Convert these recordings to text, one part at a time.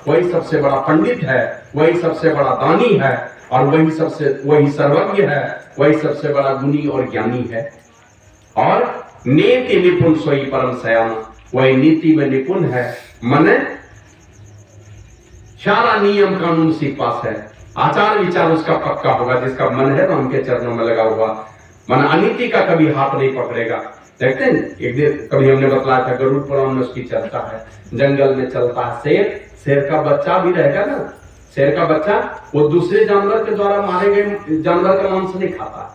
वही सबसे बड़ा पंडित है, वही सबसे बड़ा दानी है, और वही सर्वज्ञ है, वही सबसे बड़ा गुणी और ज्ञानी है। और नीति निपुण सोई परम सयाना, वही नीति में निपुण है, माने सारा नियम कानून उसके पास है, आचार विचार उसका पक्का होगा, जिसका मन है राम के चरणों में लगा हुआ, मन अनीति का कभी हाथ नहीं पकड़ेगा। देखते हैं एक दिन कभी हमने बतलाया था, गरुड़ पुराण में उसकी चर्चा है, जंगल में चलता है शेर, शेर का बच्चा भी रहेगा ना, शेर का बच्चा वो दूसरे जानवर के द्वारा मारे गए जानवर का मांस नहीं खाता,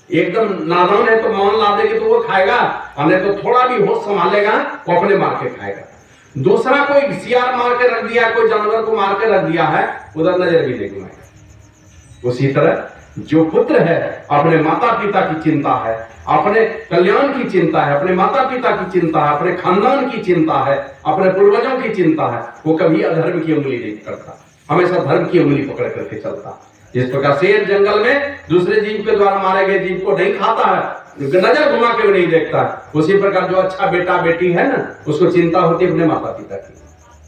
एकदम नादान है तो मान ला देगी तो वो खाएगा, और नहीं तो थोड़ा भी होश संभालेगा वो अपने मार के खाएगा। दूसरा कोई सियार मार के रख दिया, कोई जानवर को मार के रख दिया है, उधर नजर भी नहीं घुमाएगा। उसी तरह जो पुत्र है अपने माता पिता की चिंता है, अपने कल्याण की चिंता है, अपने माता पिता की चिंता है, अपने खानदान की चिंता है, अपने पूर्वजों की चिंता है, वो कभी अधर्म की उंगली नहीं करता, हमेशा धर्म की उंगली पकड़ करके चलता। जिस प्रकार शेर जंगल में दूसरे जीव के द्वारा मारे गए जीव को नहीं खाता है, नजर घुमा के भी नहीं देखता, उसी प्रकार जो अच्छा बेटा बेटी है ना, उसको चिंता होती है अपने माता पिता की,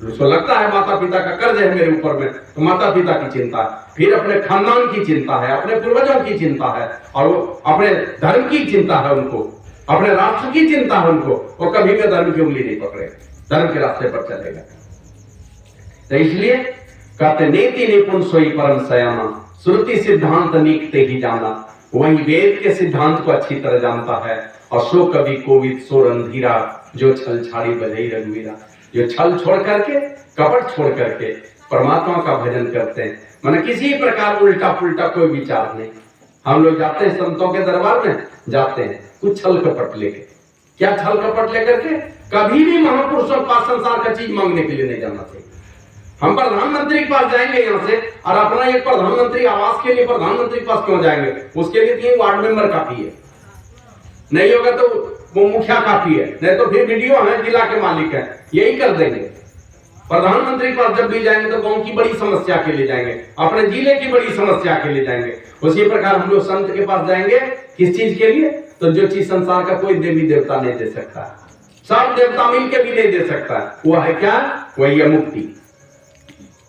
उसको लगता है माता पिता का कर्ज है मेरे ऊपर में, तो माता पिता की चिंता है, फिर अपने खानदान की चिंता है, अपने पूर्वजों की चिंता है, और वो अपने धर्म की चिंता है उनको, अपने राष्ट्र की चिंता है उनको, वो कभी भी धर्म की उंगली नहीं पकड़ेगा, धर्म के रास्ते पर चलेगा। तो इसलिए कहते नीति निपुण सोई परम सयाना, श्रुति सिद्धांत निकते ही जाना, वही वेद के सिद्धांत को अच्छी तरह जानता है। और सो कवि कोविद सो रणधीरा, जो छल छाड़ी बजई रघुवीरा, जो छल छोड़ करके कपट छोड़ करके परमात्मा का भजन करते हैं, माने किसी प्रकार उल्टा पुल्टा कोई विचार नहीं। हम लोग जाते हैं संतों के दरबार में, जाते हैं कुछ छल कपट लेके, क्या छल कपट लेकर के, कभी भी महापुरुषों के पास संसार का चीज मांगने के लिए नहीं जाना चाहिए। हम प्रधानमंत्री के पास जाएंगे यहाँ से, और अपना एक प्रधानमंत्री आवास के लिए प्रधानमंत्री के पास क्यों जाएंगे, उसके लिए 3 वार्ड मेंबर काफी है, नहीं होगा तो वो मुखिया काफी है, नहीं तो फिर वीडियो है, जिला के मालिक है, यही कर देंगे। प्रधानमंत्री के पास जब भी जाएंगे तो गांव की बड़ी समस्या के लिए जाएंगे, अपने जिले की बड़ी समस्या के लिए जाएंगे। उसी प्रकार हम लोग संत के पास जाएंगे किस चीज के लिए, तो जो चीज संसार का कोई देवी देवता नहीं दे सकता, सब देवता मिलके भी नहीं दे सकता, वो है क्या, वही है मुक्ति।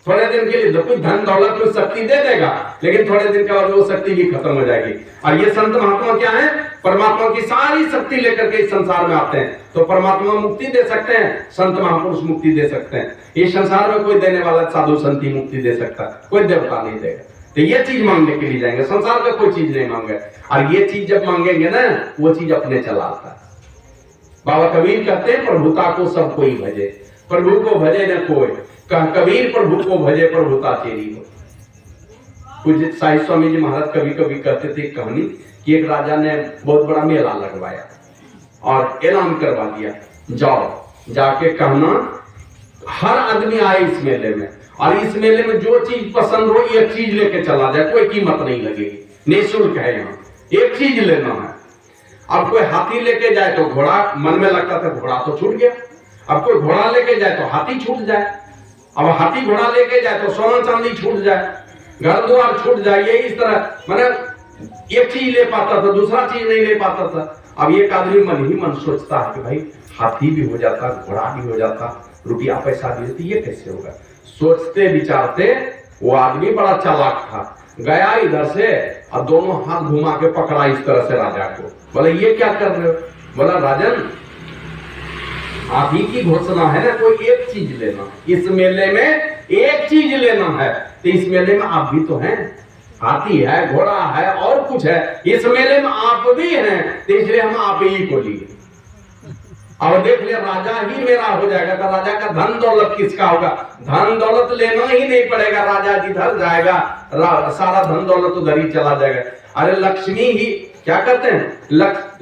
थोड़े दिन के लिए तो कुछ धन दौलत कुछ शक्ति दे देगा, लेकिन थोड़े दिन के बाद वो शक्ति भी खत्म हो जाएगी। और ये संत महात्मा क्या है, परमात्मा की सारी शक्ति लेकर के इस संसार में आते हैं, तो परमात्मा मुक्ति दे सकते हैं, संत महापुरुष मुक्ति दे सकते हैं। इस संसार में कोई देने वाला साधु संत ही मुक्ति दे सकता, कोई देवता नहीं देगा। तो ये चीज मांगने के लिए जाएंगे, संसार का कोई चीज नहीं मांगे। और ये चीज जब मांगेंगे ना, वो चीज अपने चला आता है। बाबा कबीर कहते हैं प्रभुता को सब कोई भजे, प्रभु को भजे न कोई, कबीर प्रभु को भजे प्रभुता तेरी हो। कुछ साहिब स्वामी जी महाराज कभी कभी कहते थे कहानी कि एक राजा ने बहुत बड़ा मेला लगवाया और ऐलान करवा दिया, जाओ जाके कहना हर आदमी आए इस मेले में, और इस मेले में जो चीज पसंद हो एक चीज लेके चला जाए, कोई कीमत नहीं लगेगी, निःशुल्क है, यहाँ एक चीज लेना है। अब कोई हाथी लेके जाए तो घोड़ा, मन में लगता था घोड़ा तो छूट गया, अब कोई घोड़ा लेके जाए तो हाथी छूट जाए, अब हाथी घोड़ा लेके जाए तो सोना चांदी छूट जाए, घर द्वार छूट जाए, ये इस तरह माने एक चीज ले पाता था, दूसरा चीज नहीं ले पाता था। अब एक आदमी मन ही मन सोचता है कि भाई हाथी भी हो जाता, घोड़ा भी हो जाता, रुपया पैसा भी होती, ये कैसे होगा। सोचते विचारते वो आदमी बड़ा चालाक था, गया इधर से और दोनों हाथ घुमा के पकड़ा इस तरह से राजा को, बोले ये क्या कर रहे हो। बोला राजन आप ही की घोषणा है ना, कोई एक चीज लेना, इस मेले में एक चीज लेना है, तो इस मेले में आप भी तो हैं, हाथी है, घोड़ा है और कुछ है, इस मेले में आप भी हैं, तो इसलिए हम आप ही को लिए। अब देख लिया राजा ही मेरा हो जाएगा, तो राजा का धन दौलत किसका होगा, धन दौलत लेना ही नहीं पड़ेगा, राजा जिधर जाएगा सारा धन दौलत उधर ही चला जाएगा। अरे लक्ष्मी ही क्या कहते हैं,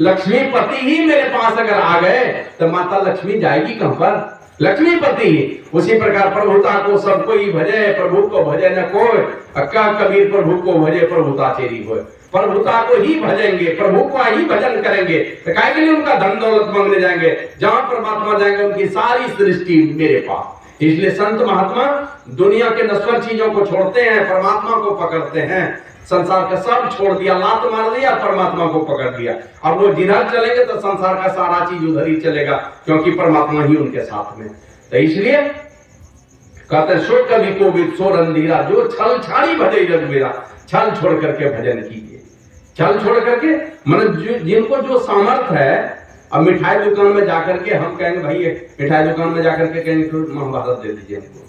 लक्ष्मीपति ही मेरे पास अगर आ गए तो माता लक्ष्मी जाएगी कहां पर, लक्ष्मीपति ही। उसी प्रकार प्रभुता को सब कोई भजे, प्रभु को भजे न कोई, अक्का कबीर प्रभु को भजे प्रभुता तेरी होए। प्रभुता को ही भजेंगे, प्रभु को ही भजन करेंगे, तो काहे के लिए उनका धन दौलत मांगने जाएंगे, जहां परमात्मा जाएंगे उनकी सारी सृष्टि मेरे पास। इसलिए संत महात्मा दुनिया के नश्वर चीजों को छोड़ते हैं, परमात्मा को पकड़ते हैं। संसार का सब छोड़ दिया, लात मार दिया, परमात्मा को पकड़ लिया। अब वो जिधर चलेंगे तो संसार का सारा चीज उधर ही चलेगा, क्योंकि परमात्मा ही उनके साथ में। तो इसलिए कहते सो कवि कोविद सो रंधीरा, जो छल छाड़ी भजे रघुवीरा, छल छोड़ करके भजन कीजिए। छल छोड़ करके मतलब जिनको जो सामर्थ्य है, अब मिठाई दुकान में जाकर के हम कहेंगे भाई मिठाई दुकान में जाकर के कहेंगे तो महाभारत दे दीजिए हमको,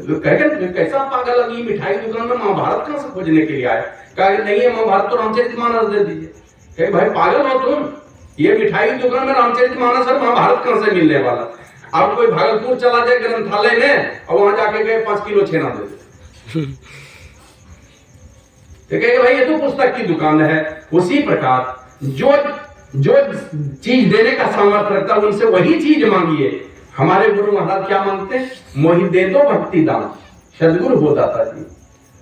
तो कहेंगे कैसा पागल लगी, मिठाई दुकान में महाभारत कहां से खोजने के लिए आए? कहा नहीं है महाभारत तो रामचरितमानस दे दीजिए। कहे भाई पागल हो तुम, ये मिठाई दुकान में रामचरितमानस और महाभारत कहां से मिलने वाला? अब कोई भागलपुर चला जाए ग्रंथालय में और वहां जाके गए 5 किलो छेना दे दे, तो कहेंगे भाई ये तो पुस्तक की दुकान है। उसी प्रकार जो चीज देने का सामर्थ्य रखता है उनसे वही चीज मांगिए। हमारे गुरु महाराज क्या मांगते हैं? मोहि दे दो भक्ति दान, सदगुरु हो दाता जी,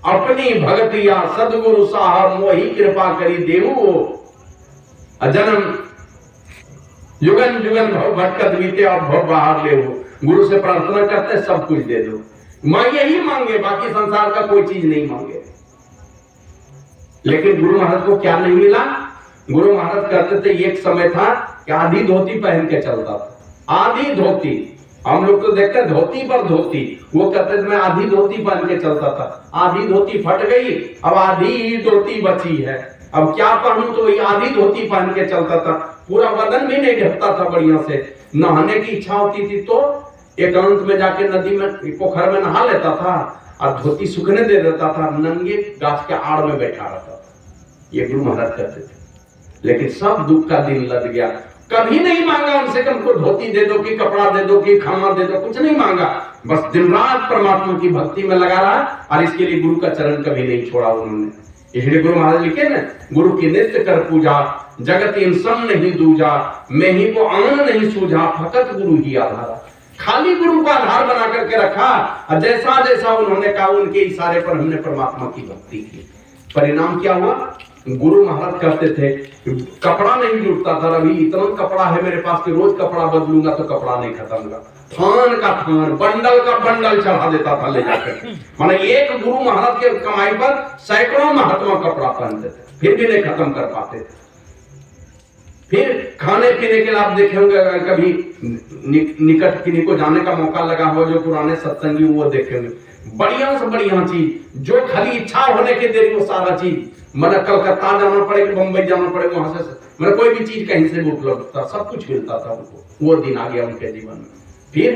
अपनी भक्तिया सदगुरु साहब मोहि कृपा करी देवो, जन्म युगन युगन भव भटकत बीते और भव बाहर ले हो। गुरु से प्रार्थना करते हैं सब कुछ दे दो, मांगे ही मांगे, बाकी संसार का कोई चीज नहीं मांगे। लेकिन गुरु महाराज को क्या नहीं मिला? गुरु महाराज कहते थे एक समय था कि आधी धोती पहन के चलता था, आधी धोती। हम लोग तो देखते धोती पर धोती, वो कहते थे मैं आधी धोती पहन के चलता था। आधी धोती फट गई, अब आधी ही धोती बची है, अब क्या पहनूं? तो वही आधी धोती पहन के चलता था, पूरा बदन भी नहीं ढकता था बढ़िया से। नहाने की इच्छा होती थी तो एकांत में जाके नदी में पोखर में नहा लेता था और धोती सूखने दे देता था, नंगे गाछ के आड़ में बैठा रहता था। ये गुरु महाराज कहते थे। लेकिन सब दुख का दिन लग गया, कभी नहीं मांगा उनसे कि हमको धोती दे दो कि कपड़ा दे दो कि खाना दे दो, कुछ नहीं मांगा। बस दिन रात परमात्मा की भक्ति में लगा रहा और इसके लिए गुरु का चरण कभी नहीं छोड़ा उन्होंने। इसलिए गुरु महाराज लिखे ना, गुरु की नित्य कर पूजा, जगत इन सम नहीं दूजा, मैं ही को आन नहीं सूझा, फकत गुरु ही आधारा। खाली गुरु का आधार बना करके रखा और जैसा जैसा उन्होंने कहा उनके इशारे पर हमने परमात्मा की भक्ति की। परिणाम क्या हुआ? गुरु महाराज कहते थे कपड़ा नहीं जुटता था, अभी इतना कपड़ा है मेरे पास कि रोज कपड़ा बदलूंगा तो कपड़ा नहीं खत्म होगा। थान का थान, बंडल का बंडल चढ़ा देता था ले जाकर। माने एक गुरु महाराज के कमाई पर सैकड़ों महात्मा कपड़ा पहनते थे, फिर भी नहीं खत्म कर पाते थे। फिर खाने पीने के लिए आप देखे होंगे, कभी निकट किन्हीं को जाने का मौका लगा हो, जो पुराने सत्संगी वो देखेंगे, बढ़िया से बढ़िया चीज, जो खाली इच्छा होने के देरी वो सारा चीज, मतलब कलकत्ता जाना पड़े कि बम्बई जाना पड़े, वहां से मतलब कोई भी चीज कहीं से भी उपलब्ध था, सब कुछ मिलता था उनको। वो दिन आ गया उनके जीवन में। फिर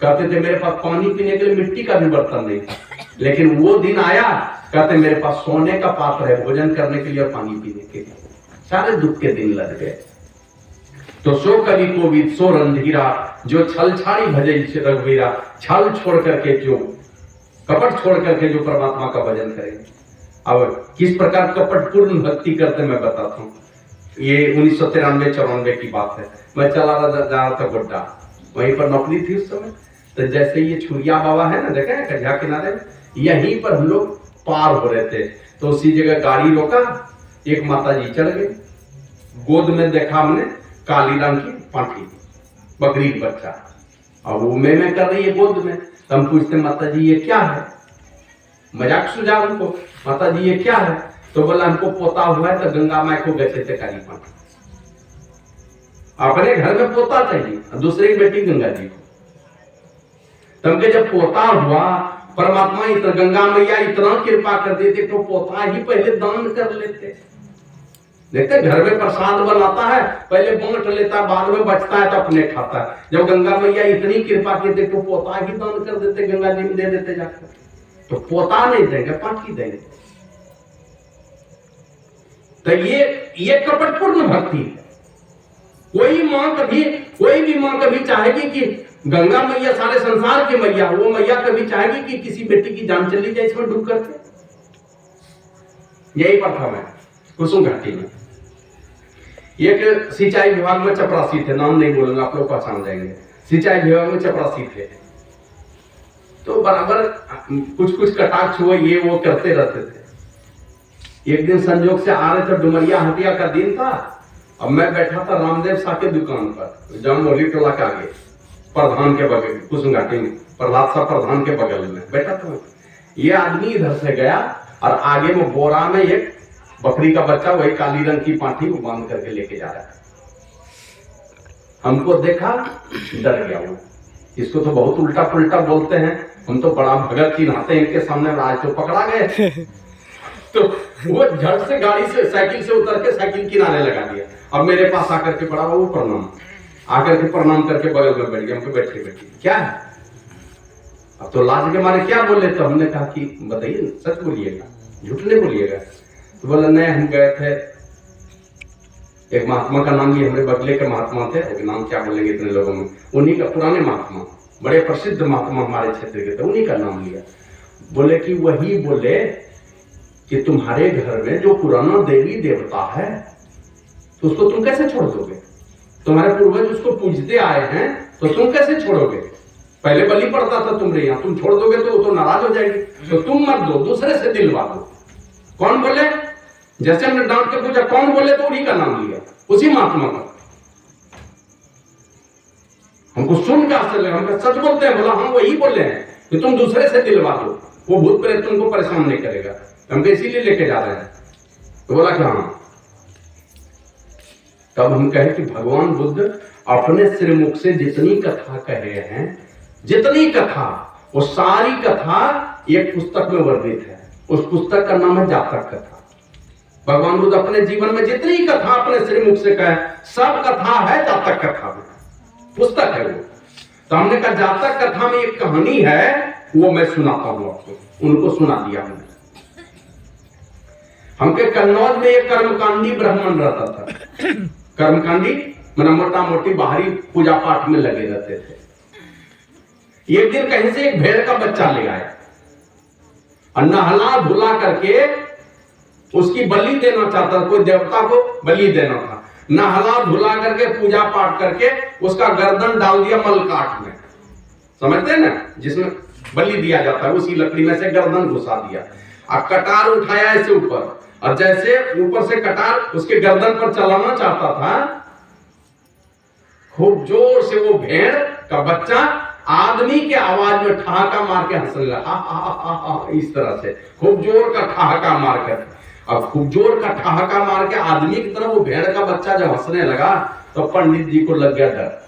कहते थे मेरे पास पानी पीने के लिए मिट्टी का भी बर्तन नहीं, लेकिन वो दिन आया, कहते मेरे पास सोने का पात्र है भोजन करने के लिए और पानी पीने के लिए। सारे दुख के दिन लग गए। तो सो कवि कोविद सो रंधीरा, जो छल छाड़ी भजे रघुवीरा, छल छोड़ करके जो कपट छोड़ करके जो परमात्मा का भजन करेंगे। अब किस प्रकार कपटपूर्ण भक्ति करते मैं बताता हूँ। ये 1993-94 की बात है। मैं चला जा रहा था गोड्डा, वहीं पर नौकरी थी उस समय। तो जैसे ये छुरिया बाबा है ना, देखे हैं कझा किनारे, यहीं पर हम लोग पार हो रहे थे। तो उसी जगह गाड़ी रोका, एक माता जी चढ़ गई, गोद में देखा हमने काली रंग की पाठी बकरी बच्चा, अब वो मैं कर रही है गोद में। तो हम पूछते माता जी ये क्या है? मजाक सुझा उनको, माता जी ये क्या है? तो बोला हमको पोता हुआ है तो गंगा माई को गचे थे काली पाठी। अपने घर में पोता चाहिए, दूसरे की बेटी गंगा जी को। तब जब पोता हुआ, परमात्मा इतना गंगा मैया इतना कृपा कर देते तो पोता ही पहले दान कर लेते। देखते घर में प्रसाद बनाता है, पहले बांट लेता है, बाद में बचता है तो अपने खाता है। जब गंगा मैया इतनी कृपा करते तो पोता ही दान कर देते, गंगा जी में दे देते जाकर। तो पोता नहीं देंगे, पाठी देंगे। तो ये कपटपूर्ण भक्ति है। कोई भी माँ कभी चाहेगी कि गंगा मैया सारे संसार की मैया, वो मैया कभी चाहेगी कि किसी बेटी की जान चली जाए इसमें डूब करके? यही प्रथम है कुसुम घाटी में। एक सिंचाई विभाग में चपरासी थे, नाम नहीं बोलूंगा, आप लोग पहचान जाएंगे। सिंचाई विभाग में चपरासी थे, तो बराबर कुछ कटाक्ष हुए, ये वो करते रहते थे। एक दिन संजोग से आ रहे थे, डुमरिया हटिया का दिन था। अब मैं बैठा था रामदेव शाह के दुकान पर, जम मोली टोला के आगे, प्रधान के बगल, कुसुम घाटी में प्रहलाद शाह प्रधान के बगल में बैठा था। ये आदमी इधर से गया और आगे में बोरा में एक बकरी का बच्चा, वही काली रंग की पाठी को बांध करके लेके जा रहा है। हमको देखा, डर गया वो, इसको तो बहुत उल्टा पुल्टा बोलते हैं, हम तो बड़ा भगत चिन्हाते हैं इनके सामने, आज तो पकड़ा गए। तो वो झट से गाड़ी से साइकिल से उतर के साइकिल किनारे लगा दिया। अब मेरे पास आकर के पड़ा, वो प्रणाम आकर के प्रणाम करके बगल में बैठ गया, हमको बैठे बैठे क्या है। अब तो लाज के मारे क्या बोले, तो हमने कहा कि बताइए सच बोलिएगा, झूठ नहीं बोलिएगा। तो बोला नहीं, हम गए थे, एक महात्मा का नाम भी हमारे बगले के महात्मा थे, एक नाम क्या बोलेंगे इतने लोगों में, उन्हीं का, पुराने महात्मा, बड़े प्रसिद्ध महात्मा हमारे क्षेत्र के थे, उन्हीं का नाम लिया। बोले कि वही बोले कि तुम्हारे घर में जो पुराना देवी देवता है तो उसको तुम कैसे छोड़ दोगे, तुम्हारे पूर्वज उसको पूजते आए हैं तो तुम कैसे छोड़ोगे, पहले बलि पड़ता था तुम्हारे यहाँ, तुम छोड़ दोगे तो वो तो नाराज हो जाएगी, तो तुम मत दो, दूसरे से दिलवा दो। कौन बोले, जैसे हमने डांट के पूछा कौन बोले तो उन्हीं का नाम लिया, उसी महात्मा का। हमको सुन के आश्चर्य लगा, हम सच बोलते हैं, बोला हम वही बोले हैं कि तुम दूसरे से दिलवा दो, वो भूत प्रेत तुमको परेशान नहीं करेगा, हम इसीलिए लेके जा रहे हैं। तो बोला कि हाँ। तब हम कहे कि भगवान बुद्ध अपने श्रीमुख से जितनी कथा कहे हैं, जितनी कथा, वो सारी कथा एक पुस्तक में वर्णित है, उस पुस्तक का नाम है जातक कथा। भगवान बुद्ध अपने जीवन में जितनी कथा अपने श्रीमुख से कहे, सब कथा है जातक कथा में, पुस्तक है वो। तो हमने कहा जातक कथा में एक कहानी है, वो मैं सुनाता हूं आपको, उनको सुना दिया हमने। हमके कन्नौज में एक कर्मकांडी ब्राह्मण रहता था। कर्मकांडी मतलब मोटा मोटी बाहरी पूजा पाठ में लगे रहते थे। एक दिन कहीं से एक भेड़ का बच्चा ले आया और नहला धुला करके उसकी बलि देना चाहता था, कोई देवता को बलि देना था। नहला धुला करके पूजा पाठ करके उसका गर्दन डाल दिया मलकाट में, समझते हैं ना, जिसमें बलि दिया जाता है, उसी लकड़ी में से गर्दन घुसा दिया और कटार उठाया ऐसे ऊपर, और जैसे ऊपर से कटार उसके गर्दन पर चलाना चाहता था, खूब जोर से वो भेड़ का बच्चा आदमी के आवाज में ठहाका मार के हंसने लगा, इस तरह से खूब जोर का ठहाका मार कर। अब खूब जोर का ठहाका मार के आदमी की तरह वो भेड़ का बच्चा जब हंसने लगा तो पंडित जी को लग गया डर।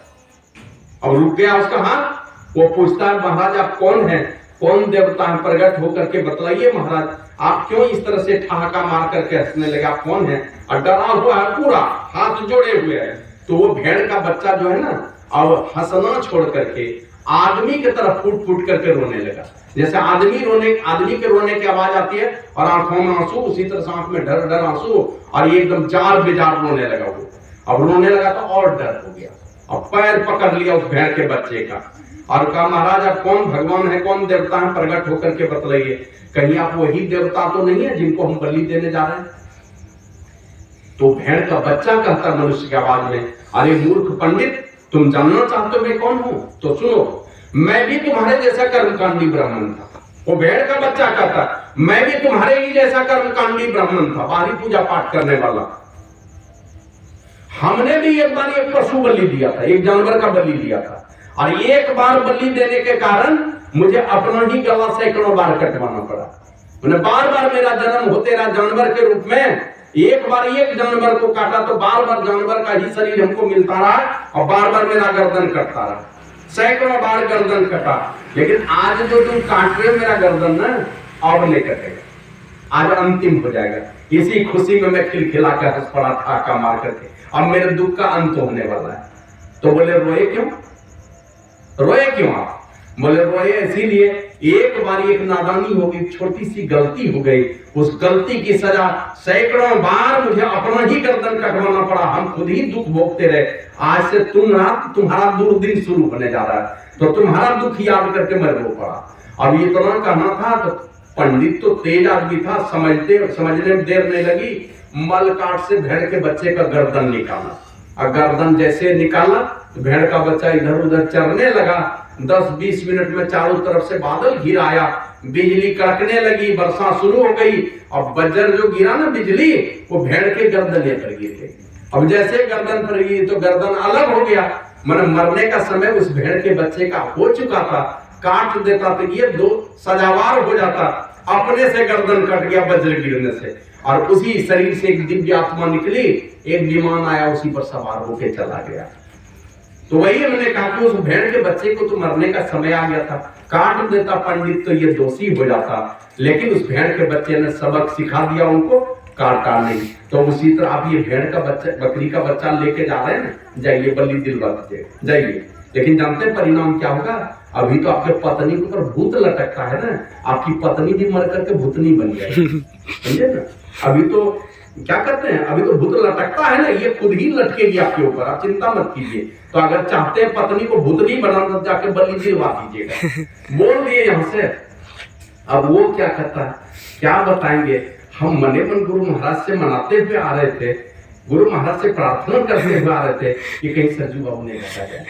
अब रुक गया उसका हाथ। वो पूछता है महाराज आप कौन है, कौन देवता है, प्रकट होकर के बतलाइए महाराज, आप क्यों इस तरह से ठहाका मार करके हंसने लगे, आप कौन है। और डरा हुआ है पूरा, हाथ जोड़े हुए है। तो वो भेड़ का बच्चा जो है ना, अब हंसना छोड़ करके आदमी की तरफ फूट फूट करके रोने लगा। जैसे आदमी के रोने की आवाज आती है और आंखों में आंसू, उसी तरह से आंख में डर डर आंसू, और ये एकदम जार बेजार रोने लगा वो। अब रोने लगा तो और डर हो गया, अब पैर पकड़ लिया उस भेड़ के बच्चे का और कहा महाराज आप कौन भगवान है, कौन देवता है, प्रकट होकर के बतलाइए, कहीं आप वही देवता तो नहीं है जिनको हम बलि देने जा रहे हैं। तो भेड़ का बच्चा कहता मनुष्य की आवाज में, अरे मूर्ख पंडित, तुम जानना चाहते हो मैं कौन हूं, तो सुनो, मैं भी तुम्हारे जैसा कर्मकांडी ब्राह्मण था। वो भेड़ का बच्चा कहता मैं भी तुम्हारे ही जैसा कर्मकांडी ब्राह्मण था, बाहरी पूजा पाठ करने वाला। हमने भी एक बार एक पशु बलि दिया था, एक जानवर का बलि दिया था, और एक बार बलि देने के कारण मुझे अपना ही गला सैकड़ों बार कटवाना पड़ा। मैंने बार बार मेरा जन्म होते रहा जानवर के रूप में, एक बार एक जानवर को काटा तो बार बार जानवर का ही शरीर हमको मिलता रहा और बार बार मेरा गर्दन कटता रहा, सैकड़ों बार गर्दन कटा। लेकिन आज जो तुम काट रहे हो मेरा गर्दन ना, अब नहीं कटेगा, आज अंतिम हो जाएगा। इसी खुशी में मैं खिलखिला कर हंस पड़ा ठाका मार करके, अब मेरे दुख का अंत होने वाला है। तो बोले रोए क्यों, रोए क्यों आप? बोले रोए इसीलिए एक बार एक नादानी हो गई, छोटी सी गलती हो गई, उस गलती की सजा सैकड़ों बार मुझे अपना ही गर्दन कटवाना पड़ा, हम खुद ही दुख भोगते रहे। आज से तुम्हारा दुर्दिन शुरू होने जा रहा है, तो तुम्हारा दुख याद करके मैं रो पड़ा। अब इतना कहना था तो पंडित तो तेज आदमी था, समझने में देर नहीं लगी, मलकाट से भेड़ के बच्चे का गर्दन निकाला, और गर्दन जैसे निकाला तो भेड़ का बच्चा इधर उधर चरने लगा। 10-20 मिनट में चारों तरफ से बादल घिर आया, बिजली कड़कने लगी, वर्षा शुरू हो गई, और बज्र जो गिरा ना बिजली, वो भेड़ के गर्दन पर गिर गई। अब जैसे गर्दन पर गिरी तो गर्दन अलग हो गया, मतलब मरने का समय उस भेड़ के बच्चे का हो चुका था। काट देता तो ये दो सजावार हो जाता, अपने से गर्दन कट गया वज्र गिरने से, और उसी शरीर से एक दिव्य आत्मा निकली, एक विमान आया, उसी पर सवार होके चला गया। तो वही हमने कहा कि उस भेड़ के बच्चे को तो मरने का समय आ गया था, काट देता पंडित तो ये दोषी हो जाता, लेकिन उस भेड़ के बच्चे ने सबक सिखा दिया उनको, काटा नहीं। तो उसी तरह आप ये भेड़ का बच्चा, बकरी का बच्चा लेके जा रहे हैं ना, जाइए बलि दिलवा दीजिए, जाइए। लेकिन जानते हैं परिणाम क्या होगा? अभी तो आपके पत्नी के ऊपर भूत लटकता है ना, आपकी पत्नी भी मर करके भूतनी बन जाएगी, समझे ना। अभी तो क्या करते हैं, अभी तो भूत लटकता है ना, ये खुद ही लटकेगी आपके ऊपर, आप चिंता मत कीजिए। तो अगर चाहते हैं पत्नी को भूतनी बनाना, जाके बलि दिलवा दीजिएगा, बोल दिए यहाँ से। अब वो क्या करता है, क्या बताएंगे। हम मने मन गुरु महाराज से मनाते हुए आ रहे थे, गुरु महाराज से प्रार्थना करते हुए आ रहे थे कि कहीं सरजू बाबू ने घटा जाए।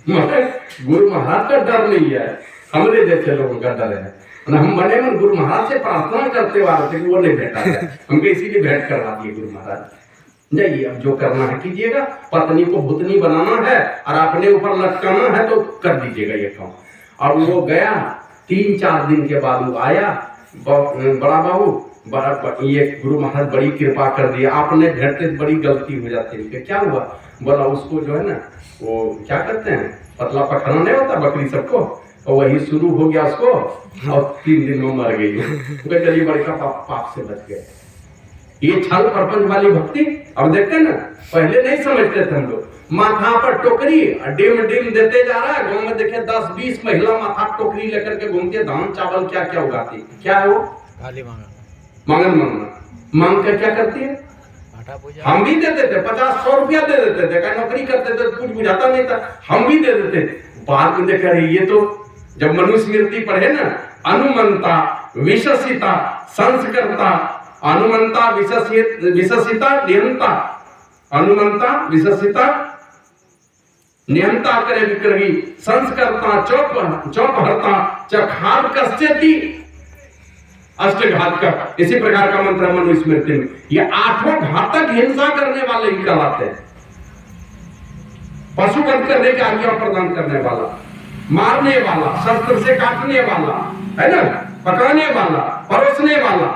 मगर गुरु महाराज का डर नहीं है, हमारे जैसे लोगों का डर है। हम मने मन गुरु महाराज से प्रार्थना करते हुए आ रहे थे कि वो नहीं भेटा जाए, हमको इसीलिए भेंट करवा दिए गुरु महाराज। जाइए अब जो करना है कीजिएगा, पत्नी को भूतनी बनाना है और अपने ऊपर लटकाना है तो कर दीजिएगा ये काम। अब वो गया, 3-4 दिन के बाद वो आया, बड़ा बाबू बड़ा ये गुरु महाराज बड़ी कृपा कर दिया, आपने भेंटते बड़ी गलती हो जाती है। क्या हुआ? बोला उसको जो है ना, वो क्या करते हैं, पतला पखाना नहीं होता बकरी सबको, और वही शुरू हो गया उसको, और 3 दिन में मर गई। चलिए बड़का पाप से बच गए। ये छल प्रपंच वाली भक्ति अब देखते हैं ना, पहले नहीं समझते थे हम लोग। माथा पर टोकरी डिम डिम देते जा रहा है, गांव में देखे 10-20 महिला माथा टोकरी लेकर के घूमती, धान चावल क्या क्या उगाती, क्या है वो? काली मांगन मांग कर क्या करती है? हम भी दे देते, 50-100 रुपया दे देते थे, क्या नौकरी करते थे, कुछ बुझाता नहीं था, हम भी दे देते। बाद में देखा ये तो जब मनुस्मृति पढ़े ना, अनुमंता विशसिता संस्कृता, अनुमंता विशसिता नियंता, अनुमंता विशसिता नियंता करे विक्रही, संस्कर्ता चौपहरता चखाट कस्यति अष्टघात का, इसी प्रकार का मंत्र मनुस्मृति में। ये 8 घातक हिंसा करने वाले ही कहलाते हैं। पशु वध करने की आज्ञा प्रदान करने वाला, मारने वाला, शस्त्र से काटने वाला, है ना, पकाने वाला, परोसने वाला,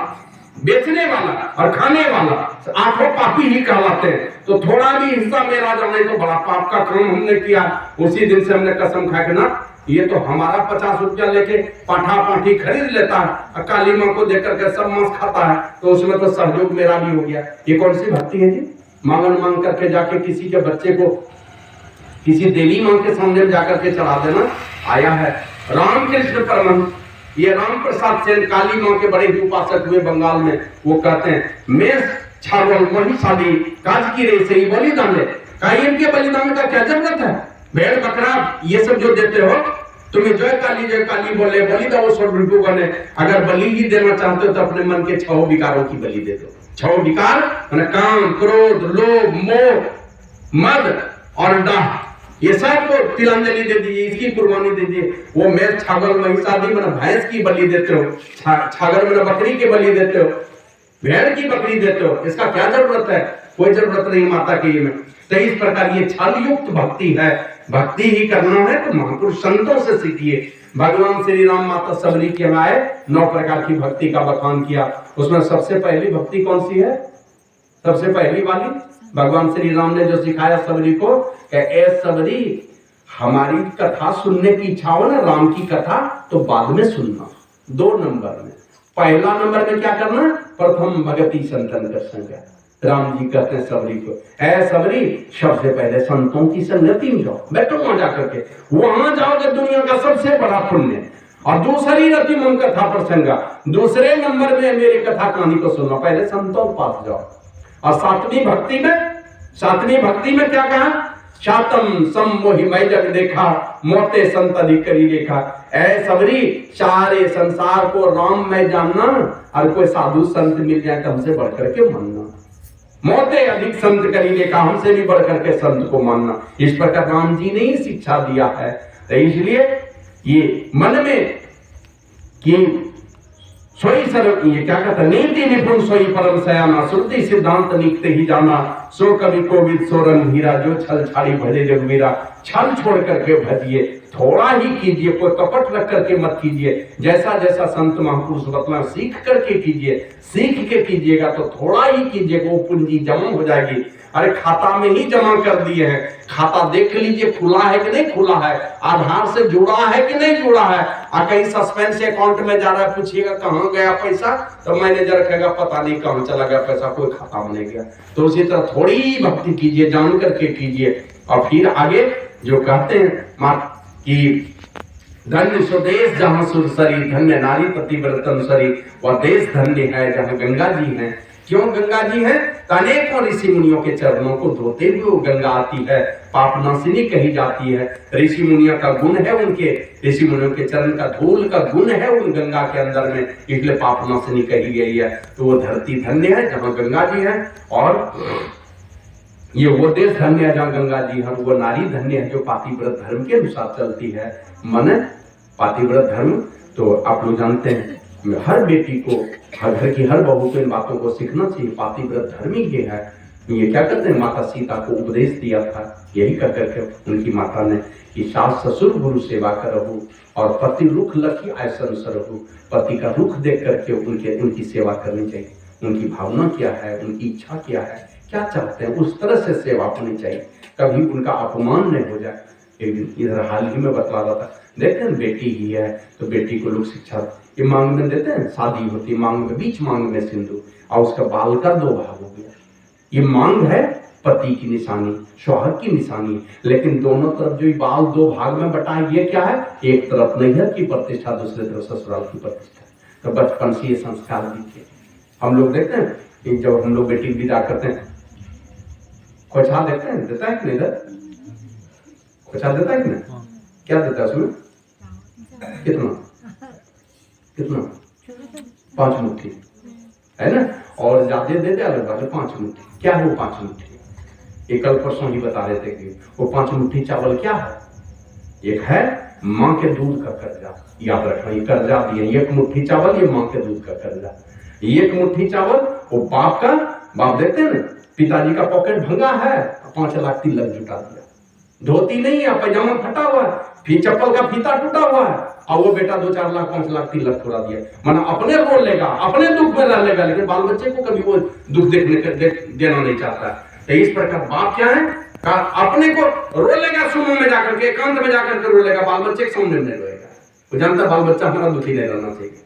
बेचने वाला और खाने वाला, 8 पापी ही कहलाते हैं। तो थोड़ा भी हिस्सा मेरा जाने तो बड़ा पाप का काम हमने किया। उसी दिन से हमने कसम खा के ना, ये तो हमारा 50 रुपया लेके पाठा पाठी खरीद लेता है, काली माँ को देकर के सब मांस खाता है, तो उसमें तो सहयोग मेरा भी हो गया। ये कौन सी भक्ति है जी? मांगन मांग करके जाके किसी के बच्चे को किसी देवी माँ के सामने जाकर के चढ़ा देना। आया है रामकृष्ण परमहंस, ये राम प्रसाद सेन काली माँ के बड़े ही उपासक हुए बंगाल में। वो कहते हैं मैं छागल वही शादी काज की रे से ही बलिदान है। इनके बलिदान का क्या जरूरत है? भेड़ बकरा ये सब जो देते हो, तुम्हें जय काली बोले, बलि दो 100 रुपये बने। अगर बलि ही देना चाहते हो तो अपने मन के 6 विकारों की बलि दे दो। 6 विकार मैंने काम, क्रोध, लोभ, मोह, मद और डाह, ये सब को तिलांजलि दे दीजिए, इसकी कुर्बानी दे दीजिए। वो मैं छागल महिषादी मैंने भैंस की बलि देते हो, छागल मैंने बकरी की बलि देते हो, भेड़ की बकरी देते हो, इसका क्या जरूरत है? कोई जरूरत नहीं माता की में। तो इस प्रकार ये छल युक्त भक्ति है। भक्ति ही करना है तो महापुरुष संतों से सीखिए। भगवान श्री राम माता सबरी के आए, 9 प्रकार की भक्ति का बखान किया। उसमें सबसे पहली भक्ति कौन सी है? सबसे पहली वाली भगवान श्री राम ने जो सिखाया सबरी को, ए सबरी हमारी कथा सुनने की इच्छा हो ना, राम की कथा, तो बाद में सुनना। 2 नंबर में, पहला नंबर में क्या करना? प्रथम भगति संतन कर संग। राम जी कहते हैं सबरी को, ऐ सबरी सबसे पहले संतों की संगति में जाओ, बैठो वहां जाकर के, वहां जाओगे दुनिया का सबसे बड़ा पुण्य। और दूसरी रति मन कथा प्रसंगा, दूसरे नंबर में मेरी कथा कहानी को सुनो, पहले संतों के पास जाओ। और 7वीं भक्ति में क्या कहा? शातम सम्मोहि मैं जग देखा, मोते संत अधिक करी देखा। ऐ सबरी सारे संसार को राम में जानना, और कोई साधु संत मिल जाए तो हमसे बढ़कर के मानना। मोते अधिक संत करी देखा, हमसे भी बढ़कर के संत को मानना। इस प्रकार राम जी ने ही शिक्षा दिया है। तो इसलिए ये मन में कि सोई सर्व, ये क्या कहता है, नीति निपुण सोई परम सयाना, श्रुति सिद्धांत निकते ही जाना, सो कवि कोविद सो रणधीरा, जो छल छाड़ी भजे जगवीरा। छल छोड़ करके भजिए, थोड़ा ही कीजिए, कोई कपट रख करके मत कीजिए। जैसा जैसा संत महापुरुष बतला सीख करके कीजिए, सीख के कीजिएगा तो थोड़ा ही कीजिएगा, वो पूंजी जमा हो जाएगी। अरे खाता में ही जमा कर दिए हैं, खाता देख लीजिए खुला है कि नहीं खुला है, आधार से जुड़ा है कि नहीं जुड़ा है। कहीं सस्पेंस अकाउंट में जा रहा है, पूछिएगा कहाँ गया पैसा, तो मैनेजर कहेगा पता नहीं कहाँ चला गया पैसा, कोई खाता में नहीं गया। तो उसी तरह थोड़ी भक्ति कीजिए, जान करके कीजिए। और फिर आगे जो कहते हैं कि धन्य स्वदेश जहाँ सुरसरी, धन्य नारी पतिव्रतन सरी, वह देश धन्य है जहाँ गंगा जी हैं। क्यों गंगा जी हैं? अनेकों ऋषि मुनियों के चरणों को धोते हुए वो गंगा आती है, पापनाशिनी कही जाती है। ऋषि मुनियों का गुण है, उनके ऋषि मुनियों के चरण का धूल का गुण है उन गंगा के अंदर में, इसलिए पापनाशिनी कही गई है। तो वो धरती धन्य है जहाँ गंगा जी है, और ये वो देश धन्य है जहाँ गंगा जी है। वो नारी धन्य है जो पातिव्रत धर्म के अनुसार चलती है। मन पातिव्रत धर्म तो आप लोग जानते हैं, हर बेटी को, हर घर की हर बहू को इन बातों को सीखना चाहिए। पातिव्रत धर्म ही ये है। ये क्या करते हैं, माता सीता को उपदेश दिया था, यही कर करके उनकी माता ने कि सास ससुर गुरु सेवा करहु और पति रुख लखी ऐसन सरहु। पति का रुख देख करके उनकी सेवा करनी चाहिए। उनकी भावना क्या है, उनकी इच्छा क्या है, क्या चाहते हैं, उस तरह से सेवा होनी चाहिए। कभी उनका अपमान नहीं हो जाए। एक दिन इधर हाल ही में बतला रहा था, देखते हैं बेटी ही है तो बेटी को लोग शिक्षा ये मांग में देते हैं, शादी होती है मांग में, बीच मांग में सिंदूर, और उसका बाल का 2 भाग हो गया। ये मांग है पति की निशानी, शौहर की निशानी, लेकिन दोनों तरफ जो बाल 2 भाग में बटा है, ये क्या है, एक तरफ नैहर की प्रतिष्ठा, दूसरी तरफ ससुराल की प्रतिष्ठा। तो बचपन से ये संस्कार दीजिए। हम लोग देखते हैं कि जब हम लोग बेटी विदा करते हैं, खोछा देते हैं, देता है कि नहीं देता, खोछा देता है कि नहीं, क्या देता है उसमें, कितना 5 मुट्ठी है ना, और ज्यादा दे दे अलग बात है। 5 मुट्ठी क्या है वो 5 मुट्ठी, ये कल परसों ही बता रहे थे कि वो 5 मुट्ठी चावल क्या है। एक है माँ के दूध का कर्जा, याद रखना, ये कर्जा दिए 1 मुट्ठी चावल, ये माँ के दूध का कर्जा। 1 मुट्ठी चावल वो बाप का, बाप देखते हैं ना, पिताजी का पॉकेट भंगा है, 5 लाख तिलक जुटा दिया, धोती नहीं है, पैजामा फटा हुआ है, फिर चप्पल का फीता टूटा हुआ है, और वो बेटा 2-4 लाख 5 लाख तिलक थोड़ा दिया। माना अपने रो लेगा, अपने दुख में रह लेगा, लेकिन बाल बच्चे को कभी वो दुख देना नहीं चाहता। तो इस प्रकार बाप क्या है, अपने को रो लेगा, सुनो में जाकर के, एकांत में जाकर के रो लेगा, बाल बच्चे के सामने नहीं रोएगा। वो जानता बाल बच्चा हमारा दुखी नहीं रहना चाहिए।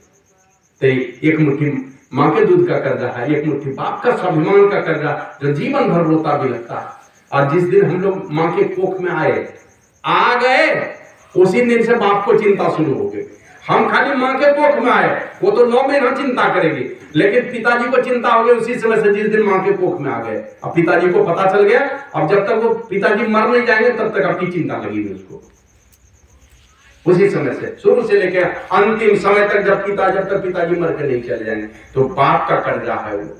तो 1 मुट्ठी माँ के दूध का कर्जा है, 1 मुट्ठी बाप का स्वाभिमान का कर्जा, जो जीवन भर रोता भी लगता है। और जिस दिन हम लोग माँ के कोख में आ गए, उसी दिन से बाप को चिंता शुरू हो गई। हम खाली माँ के कोख में आए, वो तो 9 महीना चिंता करेगी, लेकिन पिताजी को चिंता हो गई उसी समय से, जिस दिन माँ के कोख में आ गए। अब पिताजी को पता चल गया, अब जब तक वो पिताजी मर नहीं जाएंगे तब तक अपनी चिंता लगी हुई उसको। उसी समय से, शुरू से लेकर अंतिम समय तक, जब तक पिताजी मर के नहीं चले जाएंगे, तो बाप का कर्जा है वो।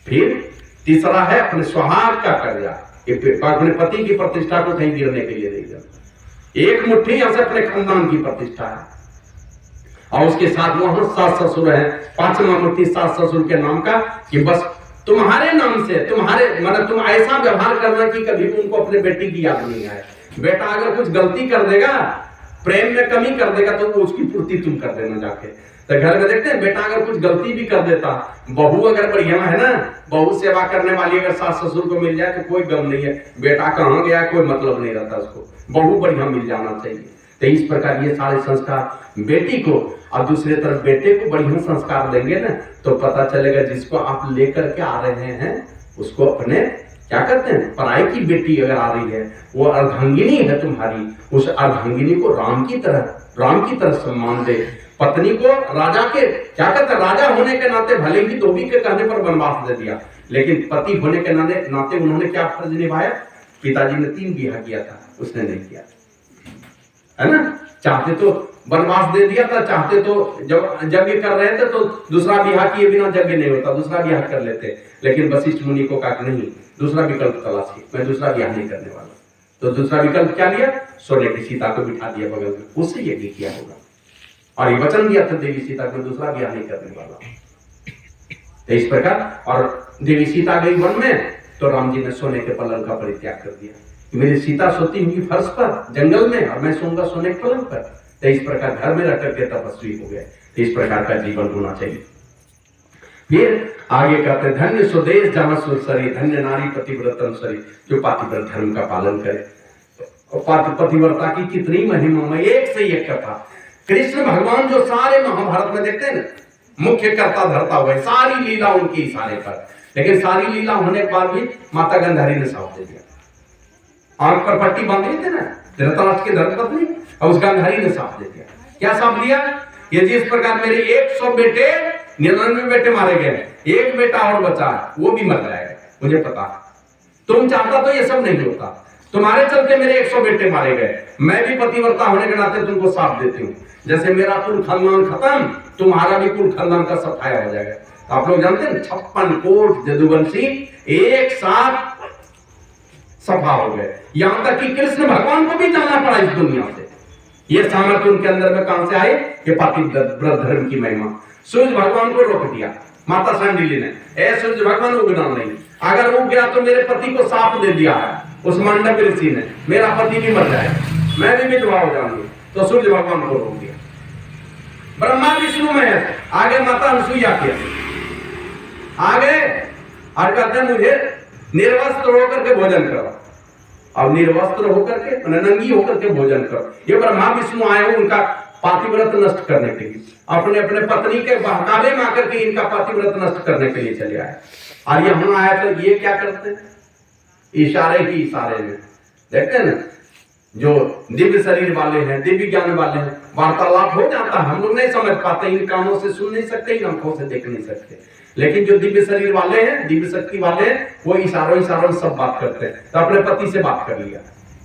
फिर तीसरा है अपने सुहाग का कर्जा, अपने पति की प्रतिष्ठा को कहीं गिरने के लिए नहीं जाना। 1 मुट्ठी यहाँ से अपने खानदान की प्रतिष्ठा है, और उसके साथ वहां सास ससुर है। 5वां मुट्ठी सास ससुर के नाम का, कि बस तुम्हारे नाम से, तुम्हारे मतलब तुम ऐसा व्यवहार करना कि कभी उनको अपने बेटी की याद नहीं आए। बेटा अगर कुछ गलती कर देगा, प्रेम में कमी कर देगा, तो उसकी पूर्ति तुम कर देना जाके। तो घर में देखते हैं, बेटा अगर कुछ गलती भी कर देता, बहू अगर बढ़िया है ना, बहू सेवा करने वाली अगर सास ससुर को मिल जाए तो कोई गम नहीं है, बेटा कहाँ गया कोई मतलब नहीं रहता उसको, बहू बढ़िया मिल जाना चाहिए। तो इस प्रकार ये सारे संस्कार बेटी को, और दूसरी तरफ बेटे को बढ़िया संस्कार देंगे ना, तो पता चलेगा जिसको आप लेकर के आ रहे हैं उसको अपने, क्या कहते हैं, पराई की बेटी अगर आ रही है, वो अर्धांगिनी है तुम्हारी, उस अर्धांगिनी को राम की तरह सम्मान दे। पत्नी को राजा के, क्या कहते हैं, राजा होने के नाते भले ही धोबी के कहने पर वनवास दे दिया, लेकिन पति होने के नाते उन्होंने क्या फर्ज निभाया। पिताजी ने 3 ब्याह किया था, उसने नहीं किया, है ना। चाहते तो वनवास दे दिया था, चाहते तो जब यज्ञ कर रहे थे तो दूसरा ब्याह किए बिना यज्ञ नहीं होता, दूसरा ब्याह कर लेते, लेकिन वशिष्ठ मुनि को कहा नहीं, दूसरा विकल्प तलाशिए, मैं दूसरा ब्याह नहीं करने वाला। तो दूसरा विकल्प क्या लिया, सोने की सीता को बिठा दिया बगल में, उससे यज्ञ किया होगा, और ये वचन दिया था देवी सीता को दूसरा ब्याह नहीं करने वाला। तो इस प्रकार, और देवी सीता गई वन में, तो राम जी ने सोने के पलंग का परित्याग कर दिया। मेरी सीता सोती हुई फर्श पर जंगल में, और मैं सोऊंगा सोने के पलंग पर। तो इस प्रकार घर में रह करके तपस्वी हो गए। तो इस प्रकार का जीवन होना चाहिए। फिर आगे कहते हैं, धन्य स्वदेश जहाँ सुरसरी, धन्य नारी पतिव्रतन सरी, जो पातिव्रत धर्म का पालन करे। और पतिव्रता की कितनी महिमा में एक से एक कथा। कृष्ण भगवान जो सारे महाभारत में देखते हैं ना, मुख्य कर्ता धरता हुआ, सारी लीला उनके इशारे पर, लेकिन सारी लीला होने के बाद भी माता गांधारी ने साफ दे दिया। आंख पर पट्टी बांधी थी ना धृतराष्ट्र की धर्मपत्नी, और उस गांधारी ने साफ दे दिया। क्या साफ दिया? ये जिस प्रकार मेरे 100 बेटे 99 बेटे मारे गए, एक बेटा और बचा है, वो भी मर जाएगा, मुझे पता। तुम चाहता तो ये सब नहीं होता, तुम्हारे चलते मेरे 100 बेटे मारे गए। मैं भी पतिव्रता होने के नाते तुमको साफ देती हूँ, जैसे मेरा कुल खानदान खत्म, तुम्हारा भी कुल खानदान का सफाया हो जाएगा। तो आप लोग जानते हैं 56 कोट जदुवंशी एक साथ सफा हो गए, यहां तक कि कृष्ण भगवान को भी जाना पड़ा इस दुनिया से। ये सामर्थ्य उनके अंदर में कहां से आए? कि पातिव्रत धर्म की महिमा। सूर्य भगवान को रोक दिया माता सांडिली ने, ऐ सूर्य भगवान उगना नहीं, अगर उग गया तो मेरे पति को साप दे दिया है उस मंडप ऋषि ने, मेरा पति भी मर जाएगा, मैं भी विधवा हो जाऊंगी। तो सूर्य भगवान को रोक दिया। ब्रह्मा विष्णु महेश आगे माता अनसुईया के आगे और कहते हैं मुझे निर्वस्त्र होकर के भोजन करो। अब निर्वस्त्र होकर के, नंगी होकर के भोजन करो। ये ब्रह्मा विष्णु आए हो उनका पातिव्रत नष्ट करने के लिए, अपने अपने पत्नी के बहकावे में आकर के इनका पातिव्रत नष्ट करने के लिए चले आए। और यहां आया तो ये क्या करते हैं? इशारे ही इशारे में देखते हैं ना, जो दिव्य शरीर वाले हैं, दिव्य ज्ञान वाले हैं, वार्तालाप हो जाता है, हम लोग नहीं समझ पाते, इन कानों से सुन नहीं सकते, इन आंखों से देख नहीं सकते। लेकिन जो दिव्य शरीर वाले हैं, दिव्य शक्ति वाले हैं, वो इशारों इशारों सब बात करते हैं। तो अपने पति से बात कर लिया,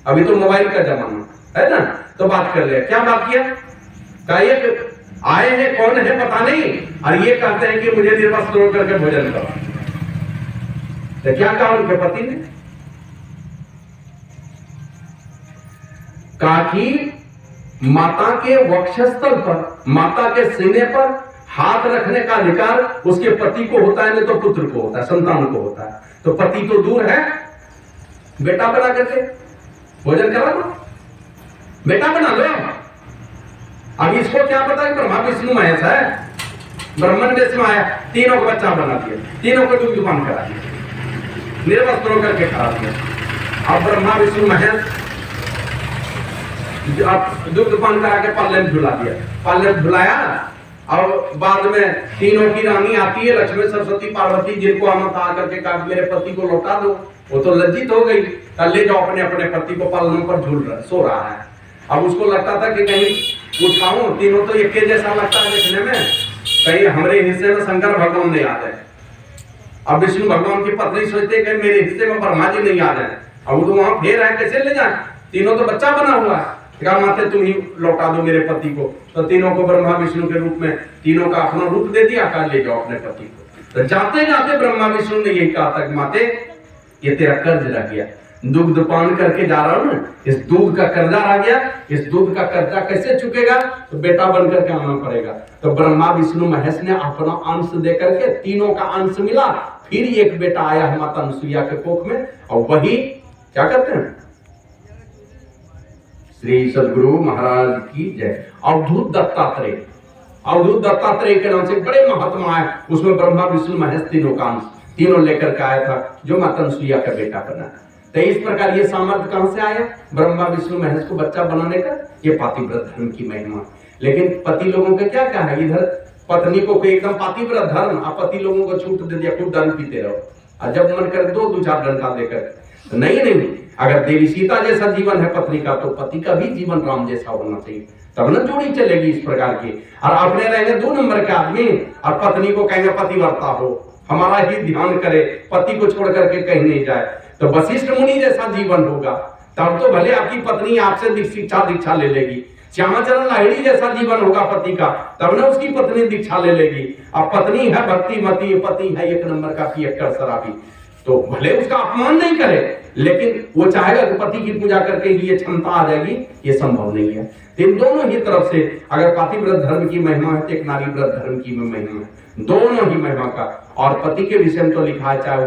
अभी तो मोबाइल का जमाना है ना, तो बात कर लिया। क्या बात किया? एक आए हैं, कौन है पता नहीं, और ये कहते हैं कि मुझे निर्वस्त्र होकर के भोजन करो। तो क्या कहा उनके पति ने? कहा कि माता के वक्षस्थल पर, माता के सीने पर हाथ रखने का अधिकार उसके पति को होता है, नहीं तो पुत्र को होता है, संतान को होता है। तो पति तो दूर है, बेटा बना करके भोजन करा दो, बेटा बना लो। अब इसको क्या पता है ब्रह्मा विष्णु महेश है, ब्राह्मण वेश में आया, तीनों को बच्चा बना दिया, तीनों को दुग्ध पान करा दिया, निर्वस्त्र होकर के करा दिया। अब ब्रह्मा विष्णु महेश दुग्ध पान करा के पाले में झुला दिया, पाले में झुलाया। और बाद में तीनों की रानी आती है, लक्ष्मी सरस्वती पार्वती, जिनको आमंत्रण आकर के कहा मेरे पति को लौटा दो। वो तो लज्जित हो गई, ले जाओ अपने अपने पति को, पालनों पर झूल रहा सो रहा है। अब उसको लगता था कि कहीं उठाऊं, तीनों तो एक के जैसा लगता है देखने में, कहीं हमारे हिस्से में शंकर भगवान नहीं आ जाए। अब विष्णु भगवान की पत्नी सोचते कि मेरे हिस्से में ब्रह्मा जी नहीं आ जाए। अब वो तो वहां फेर है, कैसे ले जाए, तीनों तो बच्चा बना हुआ है। कहा माते तुम ही लौटा दो मेरे पति को। तो तीनों को ब्रह्मा विष्णु के रूप में, तीनों का अपना रूप दे दिया, कहा ले जाओ अपने पति को। तो जाते जाते ब्रह्मा विष्णु ने यही कहा था कि माते ये तेरा कर्ज रह गया, दुग्ध पान करके जा रहा हूं ना, इस दूध का कर्जा रह गया, इस दूध का कर्जा कैसे चुकेगा? तो बेटा बनकर के आना पड़ेगा। तो ब्रह्मा विष्णु महेश ने अपना अंश दे करके, तीनों का अंश मिला, फिर एक बेटा आया है माता अनसुईया के कोख में, और वही क्या करते हैं, श्री सदगुरु महाराज की जय। अवधूत दत्तात्रेय, अवधूत दत्तात्रेय के नाम से बड़े महात्मा है, उसमें ब्रह्मा विष्णु महेश तीनों का अंश, तीनों लेकर के आया था, जो माता अनसुईया का बेटा बना। तो इस प्रकार ये सामर्थ्य कहां से आया ब्रह्मा विष्णु महेश को बच्चा बनाने का? ये पातिव्रत धर्म की महिमा। लेकिन पति लोगों का क्या है, इधर पत्नी को एकदम पातिव्रत धर्म, और पति लोगों को छूट दे दिया, खूब दारू पीते रहो, और जब मन करे दो चार घंटा देकर। तो नहीं, अगर देवी सीता जैसा जीवन है पत्नी का, तो पति का भी जीवन राम जैसा होना चाहिए, तब ना जोड़ी चलेगी इस प्रकार की। और अपने रहेंगे 2 नंबर के आदमी, और पत्नी को कहेंगे पतिव्रता हो, हमारा ही ध्यान करे, पति को छोड़ करके कहीं नहीं जाए, तो वशिष्ठ मुनि जैसा जीवन होगा। तब तो भले आपकी पत्नी आपसे शिक्षा दीक्षा ले लेगी, श्यामाचरण लाहिड़ी जैसा जीवन होगा पति का, तब ना उसकी पत्नी दीक्षा ले लेगी। अब पत्नी है भक्तिमती, पति है 1 नंबर का पियक्कड़ शराबी, तो भले उसका अपमान नहीं करे, लेकिन वो चाहेगा कि पति की पूजा करके ये क्षमता आ जाएगी, ये संभव नहीं है। इन दोनों ही तरफ से अगर पातिव्रत धर्म की महिमा है, तो एक नारीव्रत धर्म की महिमा है, दोनों ही महिमा का। और पति के विषय में तो लिखा है, चाहे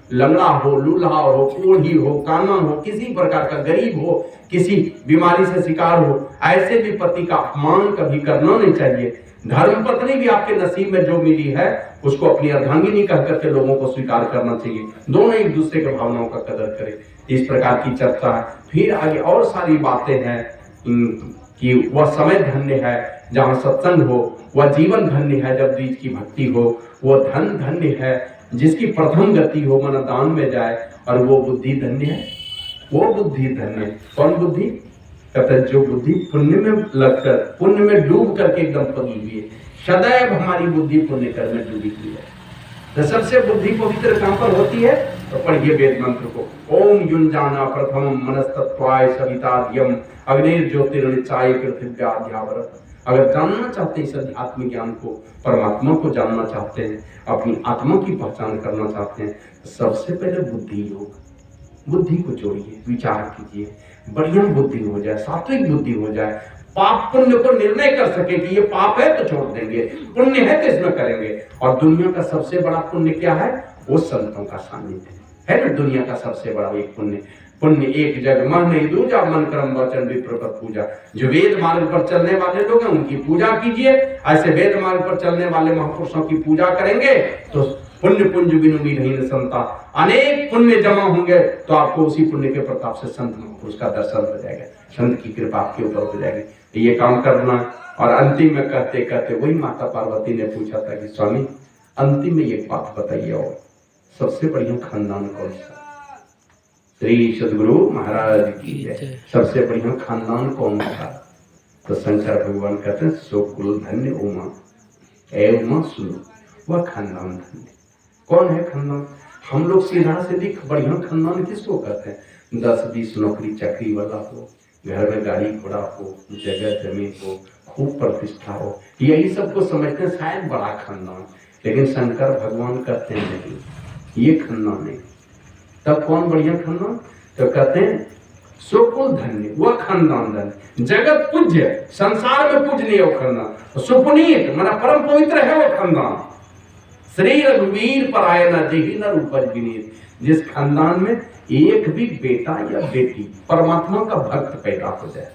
लंगड़ा हो, लूल्हा हो, कोढ़ी हो, काना हो, किसी प्रकार का गरीब हो, किसी बीमारी से शिकार हो, ऐसे भी पति का अपमान कभी करना नहीं चाहिए। धर्म पत्नी भी आपके नसीब में जो मिली है उसको अपनी अर्धांगिनी कह करके लोगों को स्वीकार करना चाहिए। दोनों एक दूसरे के भावनाओं का कदर करें। इस प्रकार की चर्चा है। फिर आगे और सारी बातें हैं कि वह समय धन्य है जहां सत्संग हो, वह जीवन धन्य है जब बीच की भक्ति हो, वह धन धन्य है जिसकी प्रथम गति हो, मन दान में जाए, और वो बुद्धि धन्य है, वो बुद्धि धन्य है। कौन बुद्धि? कहते जो बुद्धि पुण्य में लगकर, पुण्य में डूब करके एकदम पड़ी हुई है। सदैव हमारी बुद्धि पुण्य कर्म में डूबी हुई है। तो सबसे बुद्धि पवित्र कहां पर होती है? तो पढ़िए वेद मंत्र को, ओम युंजाना प्रथमम मनस्तत्वाय सविताद्यम अग्निर ज्योतिर्निचाय पृथिव्याध्यावर। अगर जानना चाहते हैं इस अध्यात्म ज्ञान को, परमात्मा को जानना चाहते हैं, अपनी आत्मा की पहचान करना चाहते हैं, तो सबसे पहले बुद्धि योग, बुद्धि को जोड़िए, विचार कीजिए, बढ़िया बुद्धि हो जाए, सात्विक बुद्धि हो जाए, पाप पुण्य को निर्णय कर सके कि ये पाप है तो छोड़ देंगे, पुण्य है तो इसमें करेंगे। और दुनिया का सबसे बड़ा पुण्य क्या है? वो संतों का सानिध्य है ना। दुनिया का सबसे बड़ा एक पुण्य, पुण्य एक जग मन नहीं दूजा, मन कर्म वचन विप्रपत पूजा। जो वेद मार्ग पर चलने वाले लोग हैं उनकी पूजा कीजिए। ऐसे वेद मार्ग पर चलने वाले महापुरुषों की पूजा करेंगे तो पुण्य पुंज बिनु मीरहीन संता, अनेक पुण्य जमा होंगे तो आपको उसी पुण्य के प्रताप से संत महापुरुष का दर्शन हो जाएगा, संत की कृपा आपके ऊपर हो जाएगी। ये काम करना। और अंतिम में कहते कहते वही माता पार्वती ने पूछा था कि स्वामी अंतिम में एक बात बताइए, और सबसे बढ़िया खानदान कौन सा? श्री सद्गुरु महाराज की जय। सबसे बढ़िया खानदान कौन था? तो शंकर भगवान कहते हैं सो कुल धन्य उमा, ए उमा सुनो, वह खानदान धन्य। कौन है खानदान? हम लोग सीधा सीधी बढ़िया खानदान किसको कहते हैं? 10-20 नौकरी चाकरी वाला हो, घर में गाड़ी घोड़ा हो, जगह जमीन हो, खूब प्रतिष्ठा हो, यही सबको समझते हैं शायद बड़ा खानदान। लेकिन शंकर भगवान कहते हैं नहीं, ये खानदान नहीं। तब कौन बढ़िया खानदान? तो कहते हैं सुकुल धन्य, वह खानदान धन्य, जगत पूज्य, संसार में पूजनीय वो खानदान, सुपुनीत माना परम पवित्र है वो खानदान। श्री रघुवीर परायण जेहि नर उपज विनीत। जिस खानदान में एक भी बेटा या बेटी परमात्मा का भक्त पैदा हो जाए,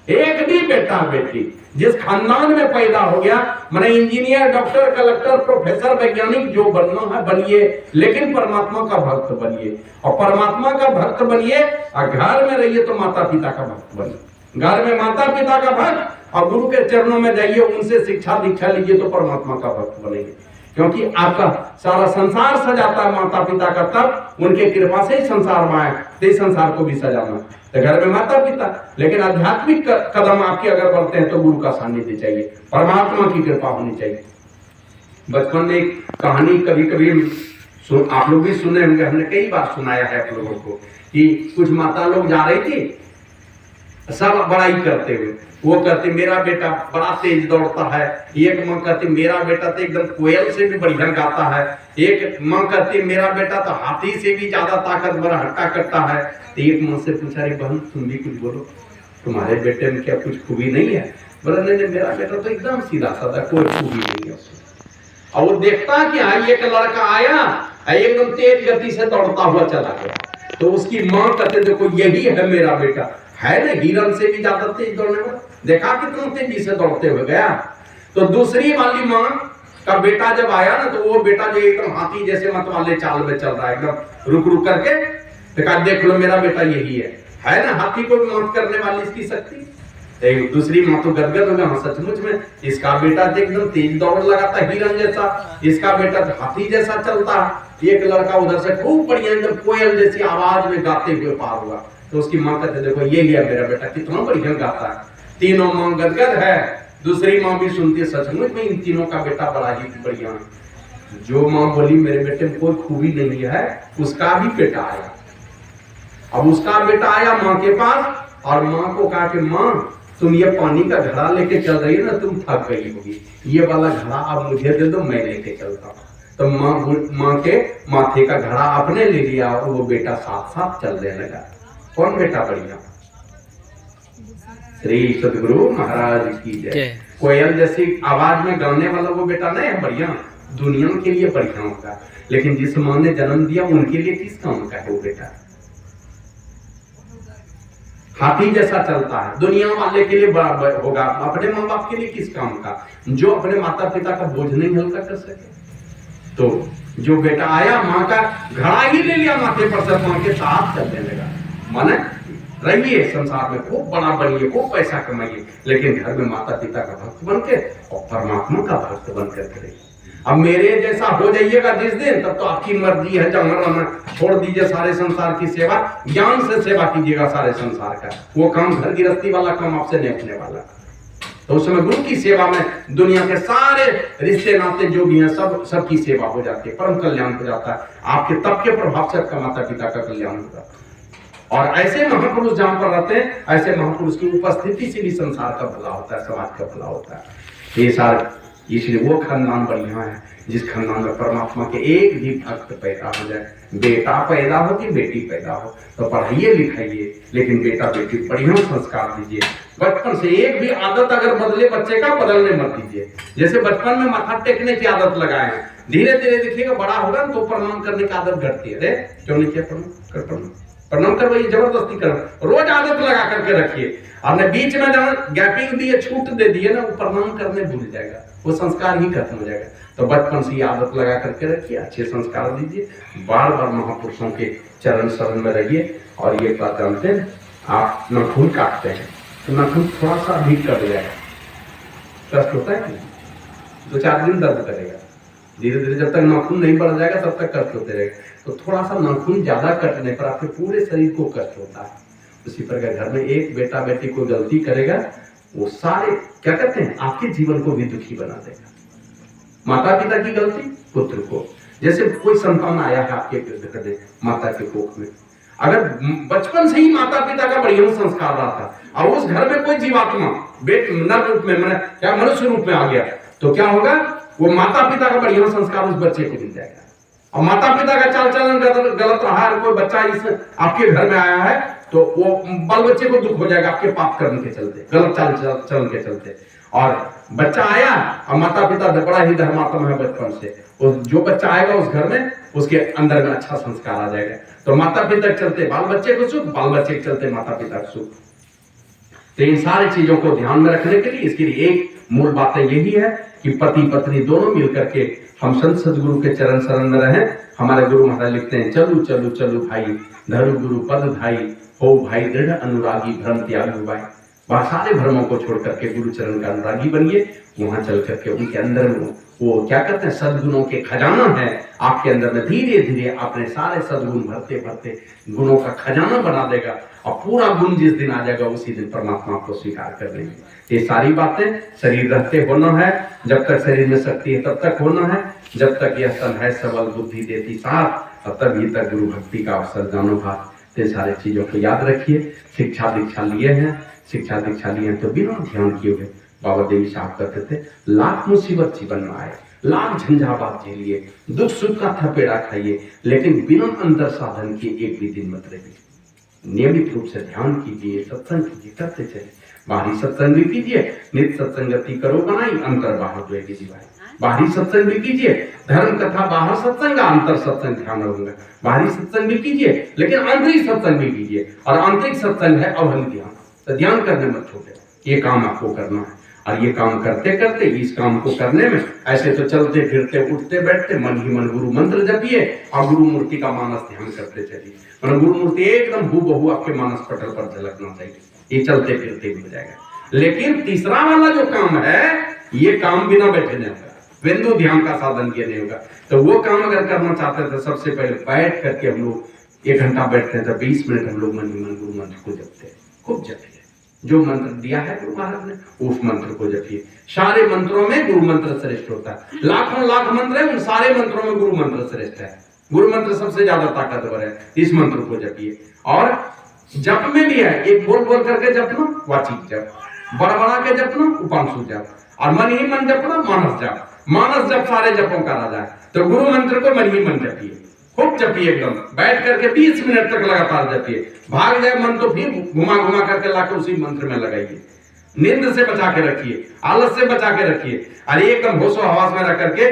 एक भी बेटा बेटी जिस खानदान में पैदा हो गया, माने इंजीनियर, डॉक्टर, कलेक्टर, प्रोफेसर, वैज्ञानिक जो बनना है बनिए, लेकिन परमात्मा का भक्त बनिए। और परमात्मा का भक्त बनिए और घर में रहिए तो माता पिता का भक्त बनिए। घर में माता पिता का भक्त और गुरु के चरणों में जाइए, उनसे शिक्षा दीक्षा लीजिए तो परमात्मा का भक्त बनेंगे। क्योंकि आपका सारा संसार सजाता है माता पिता का, तब उनके कृपा से ही संसार में आए, तो संसार को भी सजाना। तो घर में माता पिता, लेकिन आध्यात्मिक कदम आपके अगर बढ़ते हैं तो गुरु का सानिध्य चाहिए, परमात्मा की कृपा होनी चाहिए। बचपन में एक कहानी कभी कभी आप लोग भी सुने होंगे, हमने कई बार सुनाया है आप लोगों को, कि कुछ माता लोग जा रही थी सब बड़ाई करते हुए, वो कहते मेरा बेटा बड़ा तेज दौड़ता है, एक माँ कहती मेरा बेटा तो एकदम कोयल से भी बढ़िया गाता है, एक माँ कहती मेरा बेटा तो हाथी से भी ज्यादा ताकतवर हट्टा करता है। तो एक माँ से पूछा, अरे बहन तुम भी कुछ बोलो, तुम्हारे बेटे में क्या कुछ खूबी नहीं है? बोला नहीं, मेरा बेटा तो एकदम सीधा साधा, कोई खूबी नहीं है उसमें। और वो देखता कि हाँ एक लड़का आया एकदम तेज गति से दौड़ता हुआ चला गया, तो उसकी माँ कहते देखो यही है मेरा बेटा, है ना हिरन से भी ज्यादा तेज दौड़ने वाला, देखा कितना तेजी से दौड़ते हुए गया। तो दूसरी वाली माँ का बेटा जब आया ना, तो वो बेटा जो एकदम हाथी जैसे मत वाले चाल में चल रहा है, एकदम रुक रुक करके, देखा देख लो मेरा बेटा यही है ना, हाथी को मात करने वाली इसकी शक्ति। दूसरी माँ तो गदगद हो गया, हाँ सचमुच में इसका बेटा तो एकदम तेज दौड़ लगाता हिरन जैसा, इसका बेटा तो हाथी जैसा चलता। एक लड़का उधर से खूब बढ़िया एकदम कोयल जैसी आवाज में गाते हुए पार हुआ, तो उसकी माँ कहते देखो ये है मेरा बेटा, कितना बढ़िया गाता है। तीनों माँ गदगद है, दूसरी माँ भी सुनती है सचमुच में इन तीनों का बेटा बड़ा ही बढ़िया है। जो माँ बोली मेरे बेटे में कोई खूबी नहीं है, उसका भी बेटा आया। अब उसका बेटा आया माँ के पास और माँ को कहा कि माँ तुम ये पानी का घड़ा लेके चल रही है ना, तुम थक गई होगी, ये वाला घड़ा अब मुझे दे दो, मैं लेके चलता हूँ। तो माँ के माथे का घड़ा आपने ले लिया और वो बेटा साथ साथ चलने लगा। कौन बेटा बढ़िया? श्री सद्गुरु महाराज की जय। कोयल जैसी आवाज में गाने वाला वो बेटा नहीं है बढ़िया, दुनिया के लिए बढ़िया होगा, लेकिन जिस माँ ने जन्म दिया उनके लिए किस काम का है वो बेटा? हाथी जैसा चलता है, दुनिया वाले के लिए होगा, अपने माँ बाप के लिए किस काम का? जो अपने माता पिता का बोझ नहीं हल्का कर सके। तो जो बेटा आया माँ का घड़ा ही ले लिया माथे पर से, माँ के साथ चलने लगा। माने रहिए संसार में, खूब बड़ा बनिए, खूब पैसा कमाइए, लेकिन घर में माता पिता का भक्त बन के और परमात्मा का भक्त बन करके रहिए। अब मेरे जैसा हो जाइएगा जिस दिन, तब तो आपकी मर्जी है, जहाँ छोड़ दीजिए सारे संसार की सेवा, ज्ञान से सेवा कीजिएगा सारे संसार का। वो काम घर गृहस्थी वाला काम आपसे नहीं होने वाला। तो उस समय गुरु की सेवा में दुनिया के सारे रिश्ते नाते जो भी हैं सबकी सेवा हो जाती है, परम कल्याण हो जाता है। आपके तप के प्रभाव से आपका माता पिता का कल्याण हो जाता है। और ऐसे महापुरुष जहां पर रहते हैं, ऐसे महापुरुष की उपस्थिति से भी संसार का भला होता है, समाज का भला होता है। ये सारे इसलिए वो खानदान बढ़िया है जिस खानदान में परमात्मा के एक भी भक्त पैदा हो जाए। बेटा पैदा हो कि बेटी पैदा हो तो पढ़ाइए लिखाइए, लेकिन बेटा बेटी बढ़िया संस्कार दीजिए। बचपन से एक भी आदत अगर बदले बच्चे का, बदलने मत दीजिए। जैसे बचपन में माथा टेकने की आदत लगाए हैं, धीरे धीरे देखिएगा बड़ा होगा तो प्रणाम करने की आदत घटती है। अरे क्यों नहीं किया प्रणाम करवाइए, जबरदस्ती करो, रोज आदत लगा करके रखिए। आपने बीच में जहां गैपिंग दिए, छूट दे दिए ना, वो प्रणाम करने भूल जाएगा, वो संस्कार ही खत्म हो जाएगा। तो बचपन से ये आदत लगा करके रखिए, अच्छे संस्कार दीजिए, बार बार महापुरुषों के चरण शरण में रहिए। और ये बात जानते हैं, आप नाखून काटते हैं तो नाखून थोड़ा सा भी कट जाएगा, कष्ट होता है कि 2-4 दिन दर्द करेगा, धीरे धीरे जब तक नाखून नहीं बढ़ जाएगा तब तक कष्ट होते रहेगा। तो थोड़ा सा नाखून ज्यादा कटने पर आपके पूरे शरीर को कष्ट होता है। उसी प्रकार घर में एक बेटा बेटी को गलती करेगा, वो सारे क्या कहते हैं आपके जीवन को भी दुखी बना देगा। माता पिता की गलती पुत्र को, जैसे कोई संतान आया है आपके घर में माता के कोख में, अगर बचपन से ही माता पिता का बढ़िया संस्कार रहा था और उस घर में कोई जीवात्मा नर रूप में क्या मनुष्य रूप में आ गया, तो क्या होगा? वो माता पिता का बढ़िया संस्कार उस बच्चे को मिल जाएगा। और माता पिता का चाल चलन गलत रहा है, कोई बच्चा इस आपके घर में आया है तो वो बाल बच्चे को दुख हो जाएगा आपके पाप कर्म के चलते, गलत चाल चलन के चलते। और बच्चा आया और माता पिता बड़ा ही धर्मात्मा है बचपन से, जो बच्चा आएगा उस घर में उसके अंदर में अच्छा संस्कार आ जाएगा। तो माता पिता के चलते बाल बच्चे को सुख, बाल बच्चे के चलते माता पिता को सुख। तो इन सारी चीजों को ध्यान में रखने के लिए इसके लिए एक मूल बातें यही है कि पति पत्नी दोनों मिलकर के हम संत सदगुरु के चरण शरण में रहें। हमारे गुरु महाराज लिखते हैं, चलू चलू चलू भाई, धरु गुरु पद भाई, हो भाई दृढ़ अनुरागी, भ्रम त्यागी भाई। वह सारे भ्रमों को छोड़ करके गुरु चरण का अनुरागी बनिए। वहां चल करके उनके अंदर में वो क्या कहते हैं सद्गुणों के खजाना है आपके अंदर में, धीरे धीरे अपने सारे सद्गुण भरते भरते गुणों का खजाना बना देगा। और पूरा गुण जिस दिन आ जाएगा उसी दिन परमात्मा को स्वीकार कर लेंगे। ये सारी बातें शरीर रहते होना है, जब तक शरीर में शक्ति है तब तक होना है, जब तक यह तन है सबल बुद्धि देती साथ, तब तभी तक गुरु भक्ति का अवसर जानो भाग। ये सारी चीजों को याद रखिए। शिक्षा दीक्षा लिए हैं, शिक्षा दीक्षा लिए तो बिना ध्यान किए हुए बाबा देवी साहब कहते थे, लाख मुसीबत जीवन में आए, लाख झंझावात झेलिए, दुख सुख का थपेड़ा खाइए, लेकिन बिना अंतर साधन के एक भी दिन मत रहिए। नियमित रूप से ध्यान कीजिए, सत्संग कीजिए, करते चले। बाहरी सत्संग भी कीजिए, नित्य सत्संगति करो बनाई, अंतर बाहर रहेगी जीवाई। बाहरी सत्संग भी कीजिए, धर्म कथा बाहर सत्संग, अंतर सत्संग ध्यान रहूंगा। बाहरी सत्संग भी कीजिए लेकिन आंतरिक सत्संग भी कीजिए, और आंतरिक सत्संग है अवहन ध्यान। तो ध्यान करने मत छोड़े, ये काम आपको करना है। और ये काम करते करते इस काम को करने में ऐसे तो चलते फिरते उठते बैठते मन ही मन गुरु मंत्र जपिए और गुरु मूर्ति का मानस ध्यान करते चलिए। मतलब गुरु मूर्ति एकदम हूबहू आपके मानस पटल पर झलकना चाहिए, ये चलते फिरते भी हो जाएगा। लेकिन तीसरा वाला जो काम है, ये काम बिना बैठे नहीं होगा, बिंदु ध्यान का साधन ये नहीं होगा। तो वो काम अगर करना चाहते थे, सबसे पहले बैठ करके हम लोग 1 घंटा बैठते हैं तो 20 मिनट हम लोग मन ही मन गुरु मंत्र को जपते हैं। खूब जपिए, जो मंत्र दिया है गुरु महाराज ने उस मंत्र को जपिए। सारे मंत्रों में गुरु मंत्र श्रेष्ठ होता है। लाखों लाख मंत्र है, उन सारे मंत्रों में गुरु मंत्र श्रेष्ठ है। गुरु मंत्र सबसे ज्यादा ताकतवर है, इस मंत्र को जपिए। और जप में भी है, एक बोल बोल करके जपना वाचिक जप, बड़ा के जपना उपांशु जप, और मन ही मन जपना मानस जप। मानस जप सारे जपों का राजा है। तो गुरु मंत्र को मन ही मन जपिए, खूब जपिए, एकदम बैठ करके 20 मिनट तक लगातार जपिए। भाग जाए मन तो फिर घुमा घुमा करके लाकर उसी मंत्र में लगाइए। नींद से बचा के रखिए, आलस से बचा के रखिए। अरे एकदम होशो हवास में रख करके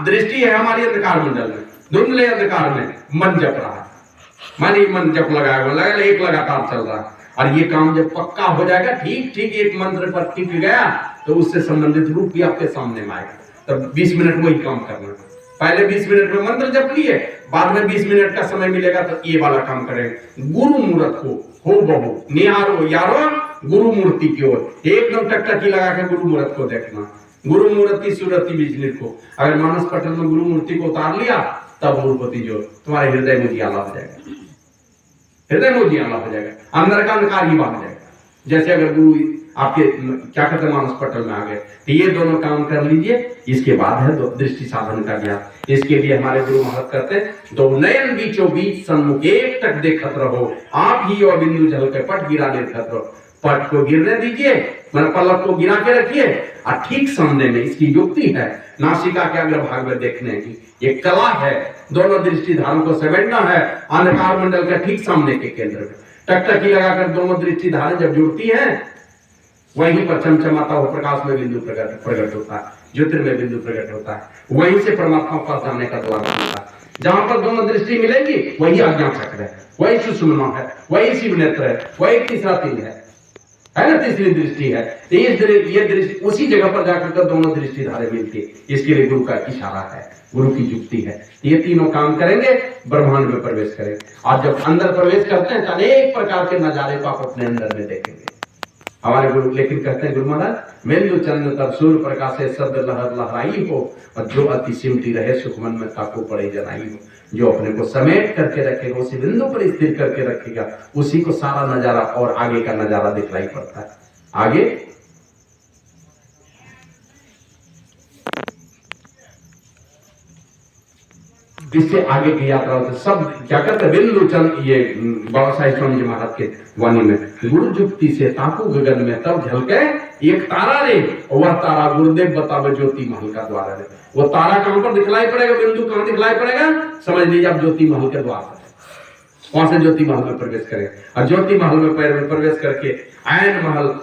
दृष्टि है हमारी अंधकार मंडल में, धुंधले अंधकार में मन जप रहा है, मन जप लगा एक लगातार चल रहा है। और ये काम जब पक्का हो जाएगा, ठीक ठीक एक मंत्र पर टिक गया तो उससे संबंधित रूप भी आपके सामने में आएगा। तब 20 मिनट वही काम करना। पहले 20 मिनट में मंत्र जप लिए, बाद में 20 मिनट का समय मिलेगा तो ये वाला काम करेंगे। गुरु मूर्त हो बहु निहारो यारो गुरु मूर्ति की ओर, एकदम टकटकी लगा के गुरु मूर्त को देखना। गुरु मूर्ति सूरति बिजली को अगर मानस पटल में गुरु मूर्ति को उतार लिया, तब गुरुपति जो तुम्हारे हृदय में उजियाला हो जाएगा, हृदय में उजियाला हो जाएगा, अंदर का अंधकार ही भाग जाएगा। जैसे अगर गुरु आपके क्या कहते हैं मानस पटल में आ गए, तो ये दोनों काम कर लीजिए। इसके बाद है दृष्टि साधन का ज्ञान। इसके लिए हमारे गुरु महाराज कहते हैं, दो नयन बीचों बीच सन्मुख एक टक देखत रहो, आप ही और बिंदु जल के पट गिरा देखत रहो। पट को गिरने दीजिए, मतलब पलक को गिरा के रखिए, और ठीक सामने में इसकी युक्ति है नासिका के अग्रभाग में देखने की, एक कला है। दोनों दृष्टि धारों को समेटना है अंधकार मंडल के ठीक सामने के केंद्र में। टकटकी लगाकर दोनों दृष्टि धारें जब जुड़ती हैं, वहीं पर चमचमाता हुआ प्रकाश में बिंदु प्रकट होता है, ज्योतिर्मय बिंदु प्रकट होता है। वहीं से परमात्मा पास जाने का द्वार खुलता है। जहां पर दोनों दृष्टि मिलेंगी वही आज्ञा चक्र है, वही सुषुम्ना है, वही शिव नेत्र है, वही तीसरा तिल है ना, तीसरी दृष्टि है। ये दृष्टि उसी जगह पर जाकर कर दोनों दृष्टि धारे मिलती है। इसके लिए गुरु का इशारा है, गुरु की युक्ति है। ये तीनों काम करेंगे, ब्रह्मांड में प्रवेश करेंगे। और जब अंदर प्रवेश करते हैं तो अनेक प्रकार के नजारे को आप अपने अंदर में देखेंगे। हमारे गुरु लेकिन कहते हैं, गुरु महाराज मेलु चंद्र तब सूर्य प्रकाश शब्द लहर लहराई हो, और जो अति सिमटी रहे सुख मन में ताको पड़े जनाई हो। जो अपने को समेट करके रखेगा, उसी बिंदु पर स्थिर करके रखेगा, उसी को सारा नजारा और आगे का नजारा दिखलाई पड़ता है। आगे इससे आगे की यात्रा होती है। सब क्या कहते हैं, बिंदु चंद, ये बाबा साहिब स्वामी जी महाराज के वाणी में, गुरु जुक्ति से ताकू गगन में तब झलके एक तारा रे, वह तारा गुरुदेव बतावे ज्योति महल का द्वार है। वो तारा कहां पर दिखलाई पड़ेगा, बिंदु कहां दिखलाई पड़ेगा, समझ लीजिए आप ज्योति महल के द्वार पर। वहां से ज्योति महल में प्रवेश करें, और ज्योति महल में प्रवेश करके आयन महल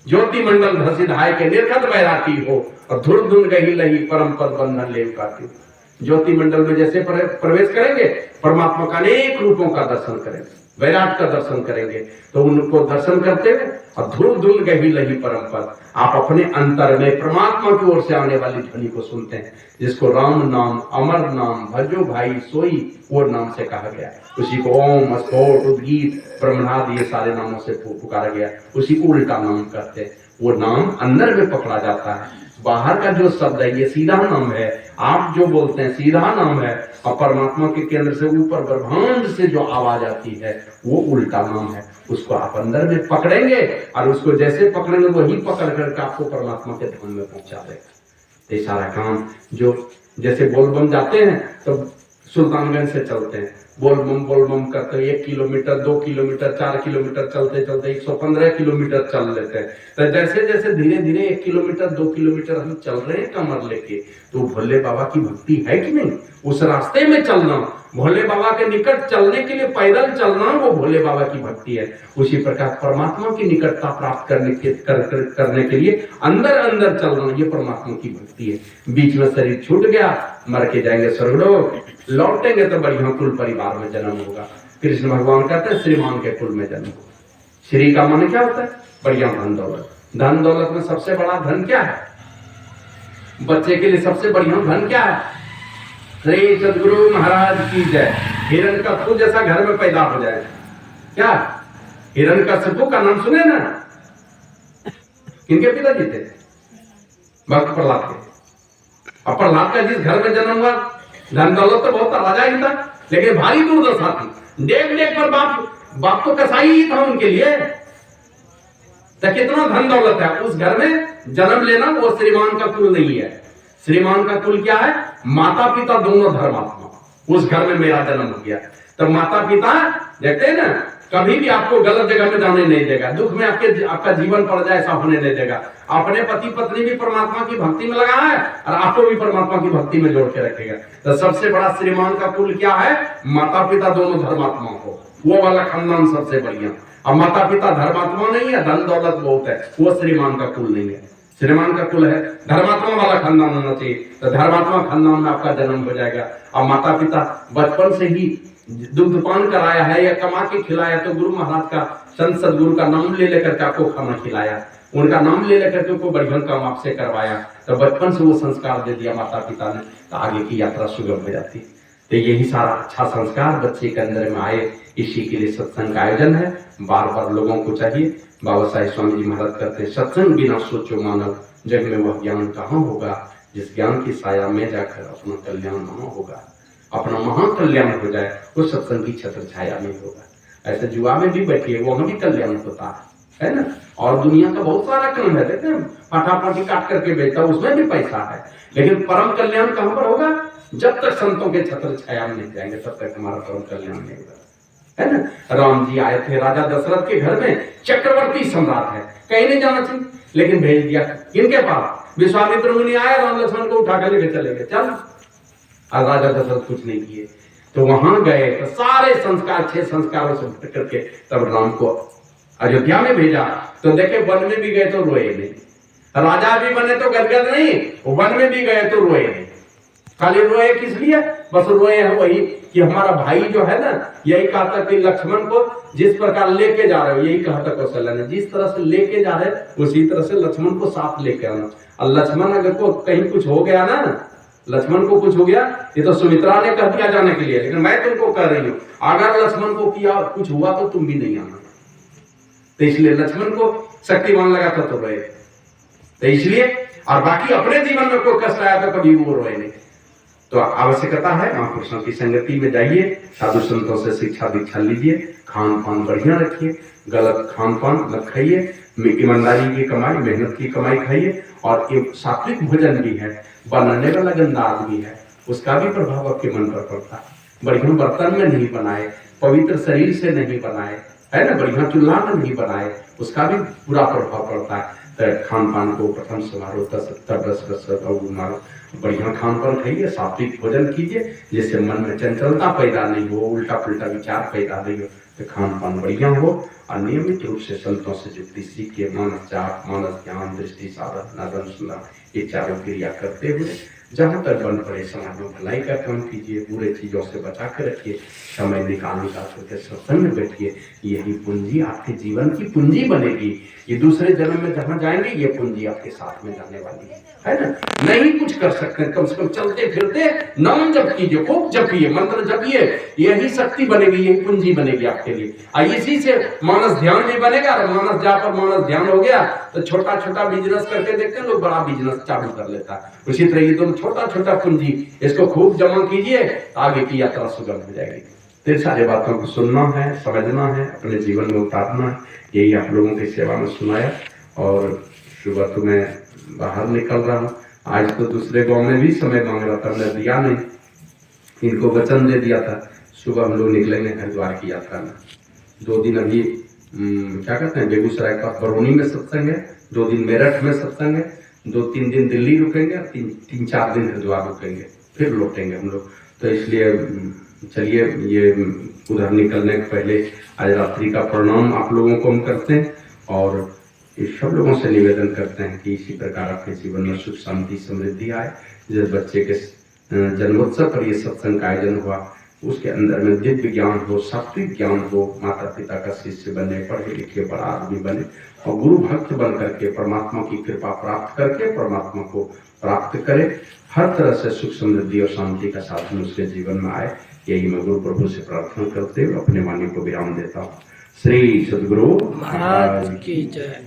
ज्योति मंडल धसिधाय के निर्खत बैराती हो, और धुर धुन गही लही परम पद बंधन ले उकाती। ज्योति मंडल में जैसे प्रवेश करेंगे, परमात्मा का अनेक रूपों का दर्शन करेंगे, वैराट का दर्शन करेंगे, तो उनको दर्शन करते हुए और धूल धूल गही लही परम पद, आप अपने अंतर में परमात्मा की ओर से आने वाली ध्वनि को सुनते हैं, जिसको राम नाम, अमर नाम, भजो भाई सोई, वो नाम से कहा गया। उसी को ओम, स्फोट, उद्गीत, ब्रह्मनाद, ये सारे नामों से पुकारा गया। उसी को उल्टा नाम कहते हैं। वो नाम अंदर में पकड़ा जाता है, बाहर का जो शब्द है ये सीधा नाम है, आप जो बोलते हैं सीधा नाम है, और परमात्मा के केंद्र से ऊपर ब्रह्मांड से जो आवाज आती है वो उल्टा नाम है। उसको आप अंदर में पकड़ेंगे, और उसको जैसे पकड़ेंगे वही पकड़ करके आपको परमात्मा के धाम में पहुंचा देगा। ये सारा काम जो जैसे बोलबम जाते हैं तो सुल्तानगंज से चलते हैं, बोलबम करते हैं, 1 किलोमीटर, 2 किलोमीटर, 4 किलोमीटर चलते चलते 115 किलोमीटर चल लेते हैं। तो जैसे जैसे धीरे धीरे 1 किलोमीटर 2 किलोमीटर हम चल रहे हैं कमर लेके, तो भोले बाबा की भक्ति है कि नहीं? उस रास्ते में चलना, भोले बाबा के निकट चलने के लिए पैदल चलना, वो भोले बाबा की भक्ति है। उसी प्रकार परमात्मा की निकटता प्राप्त करने के लिए अंदर अंदर चलना, ये परमात्मा की भक्ति है। बीच में शरीर छूट गया, मर के जाएंगे स्वर्गलोक, लौटेंगे तो बढ़िया कुल परिवार में जन्म होगा। कृष्ण भगवान कहते हैं श्रीमान के कुल में जन्म होगा। श्री का मन क्या होता है? बढ़िया धन दौलत। धन दौलत में सबसे बड़ा धन क्या है? बच्चे के लिए सबसे बढ़िया धन क्या है? श्री सदगुरु महाराज की जय। हिरण्यकश्यप जैसा घर में पैदा हो जाए। क्या हिरण्यकश्यप का नाम सुने ना? किनके पिताजी थे? भक्त प्रहलाद के। और प्रहलाद का जिस घर में जन्म हुआ, धन दौलत तो बहुत राजा ही था, लेकिन भारी दुर्दशा थी। देख देख पर बाप तो कसाई ही था उनके लिए। तो कितना धन दौलत है उस घर में जन्म लेना, वो श्रीमान का कुल नहीं है। श्रीमान का कुल क्या है? माता पिता दोनों धर्मात्मा। उस घर में मेरा जन्म हो गया, तो माता पिता देखते हैं ना, कभी भी आपको गलत जगह में जाने नहीं देगा, दुख में आपका जीवन पड़ जाए ऐसा होने नहीं देगा। अपने पति पत्नी भी परमात्मा की भक्ति में लगा है, और आपको भी परमात्मा की भक्ति में जोड़ के रखेगा। तो सबसे बड़ा श्रीमान का कुल क्या है? माता पिता दोनों धर्मात्मा हो, वो वाला खानदान सबसे बढ़िया। अब माता पिता धर्मात्मा नहीं है, धन दौलत बहुत है, वो श्रीमान का कुल नहीं है। श्रीमान का कुल है, धर्मात्मा वाला खानदान होना चाहिए, तो धर्मात्मा खानदान में आपका जन्म हो जाएगा। अब माता पिता बचपन से ही दुग्धपान कराया है या कमा के खिलाया, तो गुरु महाराज का, संत सदगुरु का नाम ले लेकर के आपको खाना खिलाया, उनका नाम ले लेकर के कोई बढ़िया काम आपसे करवाया, तो बचपन से वो संस्कार दे दिया माता पिता ने, तो आगे की यात्रा सुगम हो जाती। तो यही सारा अच्छा संस्कार बच्चे के अंदर में आए, इसी के लिए सत्संग का आयोजन है। बार बार लोगों को चाहिए, बाबा साहेब स्वामी जी महाराज कहते हैं, सत्संग बिना सोचो मानव, जग में वह ज्ञान कहाँ होगा, जिस ज्ञान की साया में जाकर अपना कल्याण वहाँ होगा। अपना महान कल्याण हो जाए वो सत्संग की छत्र छाया में होगा। ऐसे जुआ में भी बैठिए, वहां भी कल्याण होता है ना। और दुनिया का बहुत सारा काम है, देखते हैं फटाफटी काट करके बेचता, उसमें भी पैसा है, लेकिन परम कल्याण कहाँ पर होगा? जब तक संतों के छत्र छाया में नहीं जाएंगे तब तक हमारा परम कल्याण नहीं होगा, है ना। राम जी आए थे राजा दशरथ के घर में, चक्रवर्ती सम्राट है, कहीं नहीं जाना चाहिए, लेकिन भेज दिया किनके पास? विश्वामित्र मुनि आए, राम लक्ष्मण को उठा कर लेके चले गए, चल। और राजा दशरथ कुछ नहीं किए, तो वहां गए तो सारे संस्कार, 6 संस्कारों से हट करके तब राम को अयोध्या में भेजा। तो देखे वन में भी गए तो रोए नहीं, राजा भी बने तो गदगद नहीं, वन में भी गए तो रोए नहीं। खाली रोए किस लिए? बस रोए हैं वही कि हमारा भाई जो है ना, यही कहा था कि लक्ष्मण को जिस प्रकार लेके जा रहे हो, यही कहा था कौशल्या ने, जिस तरह से लेके जा रहे उसी तरह से लक्ष्मण को साथ लेके आना। और लक्ष्मण अगर को कहीं कुछ हो गया ना, लक्ष्मण को कुछ हो गया, ये तो सुमित्रा ने कह दिया जाने के लिए, लेकिन मैं तुमको कह रही हूं, अगर लक्ष्मण को किया कुछ हुआ तो तुम भी नहीं आना। तो इसलिए लक्ष्मण को शक्तिमान लगा था तो रोए, तो इसलिए। और बाकी अपने जीवन में कोई कष्ट आया तो कभी वो रोए नहीं। तो आवश्यकता है महापुरुषों की संगति में जाइए, साधु संतों से शिक्षा दीक्षा लीजिए, खान पान बढ़िया रखिए, गलत खान पान मत खाइए, ईमानदारी की कमाई, मेहनत की कमाई खाइए। और एक सात्विक भोजन भी है, बनाने वाला गंदा आदमी है, उसका भी प्रभाव आपके मन पर पड़ता है। बढ़िया बर्तन में नहीं बनाए, पवित्र शरीर से नहीं बनाए, है ना, बढ़िया चूल्हा में नहीं बनाए, उसका भी पूरा प्रभाव पड़ता है। तो खान पान को प्रथम समारोह 10 मारो, बढ़िया खान पान खाइए, सात्विक भोजन कीजिए, जिससे मन में चंचलता पैदा नहीं हो, उल्टा पुल्टा विचार पैदा नहीं हो, तो खान पान बढ़िया हो। और नियमित रूप से संतों से जुक्ति सीखिए, मानस जाप, मानस ज्ञान, दृष्टि, साधन, नदन, सुंदर, ये चारों क्रिया करते हुए जहां तक बन पड़े समाज में भलाई का काम कीजिए, बुरे चीजों से बचा कर रखिए, समय निकाल करके सत्संग में बैठिए। यही पूंजी आपके जीवन की पूंजी बनेगी। ये दूसरे जन्म में जहां जाएंगे ये पूंजी आपके साथ में जाने वाली है ना। नहीं कुछ कर सकते, कम से कम चलते फिरते नाम जप कीजिए, खूब जपिए, मंत्र जपिए, यही शक्ति बनेगी, यही पूंजी बनेगी आपके लिए। और इसी से मानस ध्यान भी बनेगा, और मानस जाप और मानस ध्यान हो गया तो छोटा छोटा बिजनेस करके देखते हैं लोग, बड़ा बिजनेस चालू कर लेता है। उसी तरह ये दोनों छोटा छोटा पूंजी, इसको खूब जमा कीजिए, आगे की यात्रा सुगम हो जाएगी। तो सारी बातों को सुनना है, समझना है, अपने जीवन में उतारना है, यही आप लोगों की सेवा में सुनाया। और सुबह तो मैं बाहर निकल रहा हूँ, आज तो दूसरे गांव में भी समय मांग रहा था, मैं दिया नहीं, इनको वचन दे दिया था। सुबह हम लोग निकलेंगे हरिद्वार की यात्रा में। 2 दिन अभी क्या कहते हैं, बेगूसराय का बरौनी में सत्संग है, 2 दिन मेरठ में सत्संग है, 2-3 दिन दिल्ली रुकेंगे, 3-4 दिन हरिद्वार रुकेंगे, फिर लौटेंगे हम लोग। तो इसलिए चलिए, ये उधर निकलने के पहले आज रात्रि का प्रणाम आप लोगों को हम करते हैं, और इस सब लोगों से निवेदन करते हैं कि इसी प्रकार आपके जीवन में सुख शांति समृद्धि आए। जिस बच्चे के जन्मोत्सव पर ये सत्संग का आयोजन हुआ, उसके अंदर में दिव्य ज्ञान हो, सात्विक ज्ञान हो, माता पिता का शिष्य बने, पढ़े लिखे बड़ा आदमी बने, और गुरु भक्त बन करके परमात्मा की कृपा प्राप्त करके परमात्मा को प्राप्त करे। हर तरह से सुख समृद्धि और शांति का साधन उसके जीवन में आए, यही मैं गुरु प्रभु से प्रार्थना करते हुए अपने वाणी को विराम देता हूँ। श्री सद्गुरु महाराज की जय।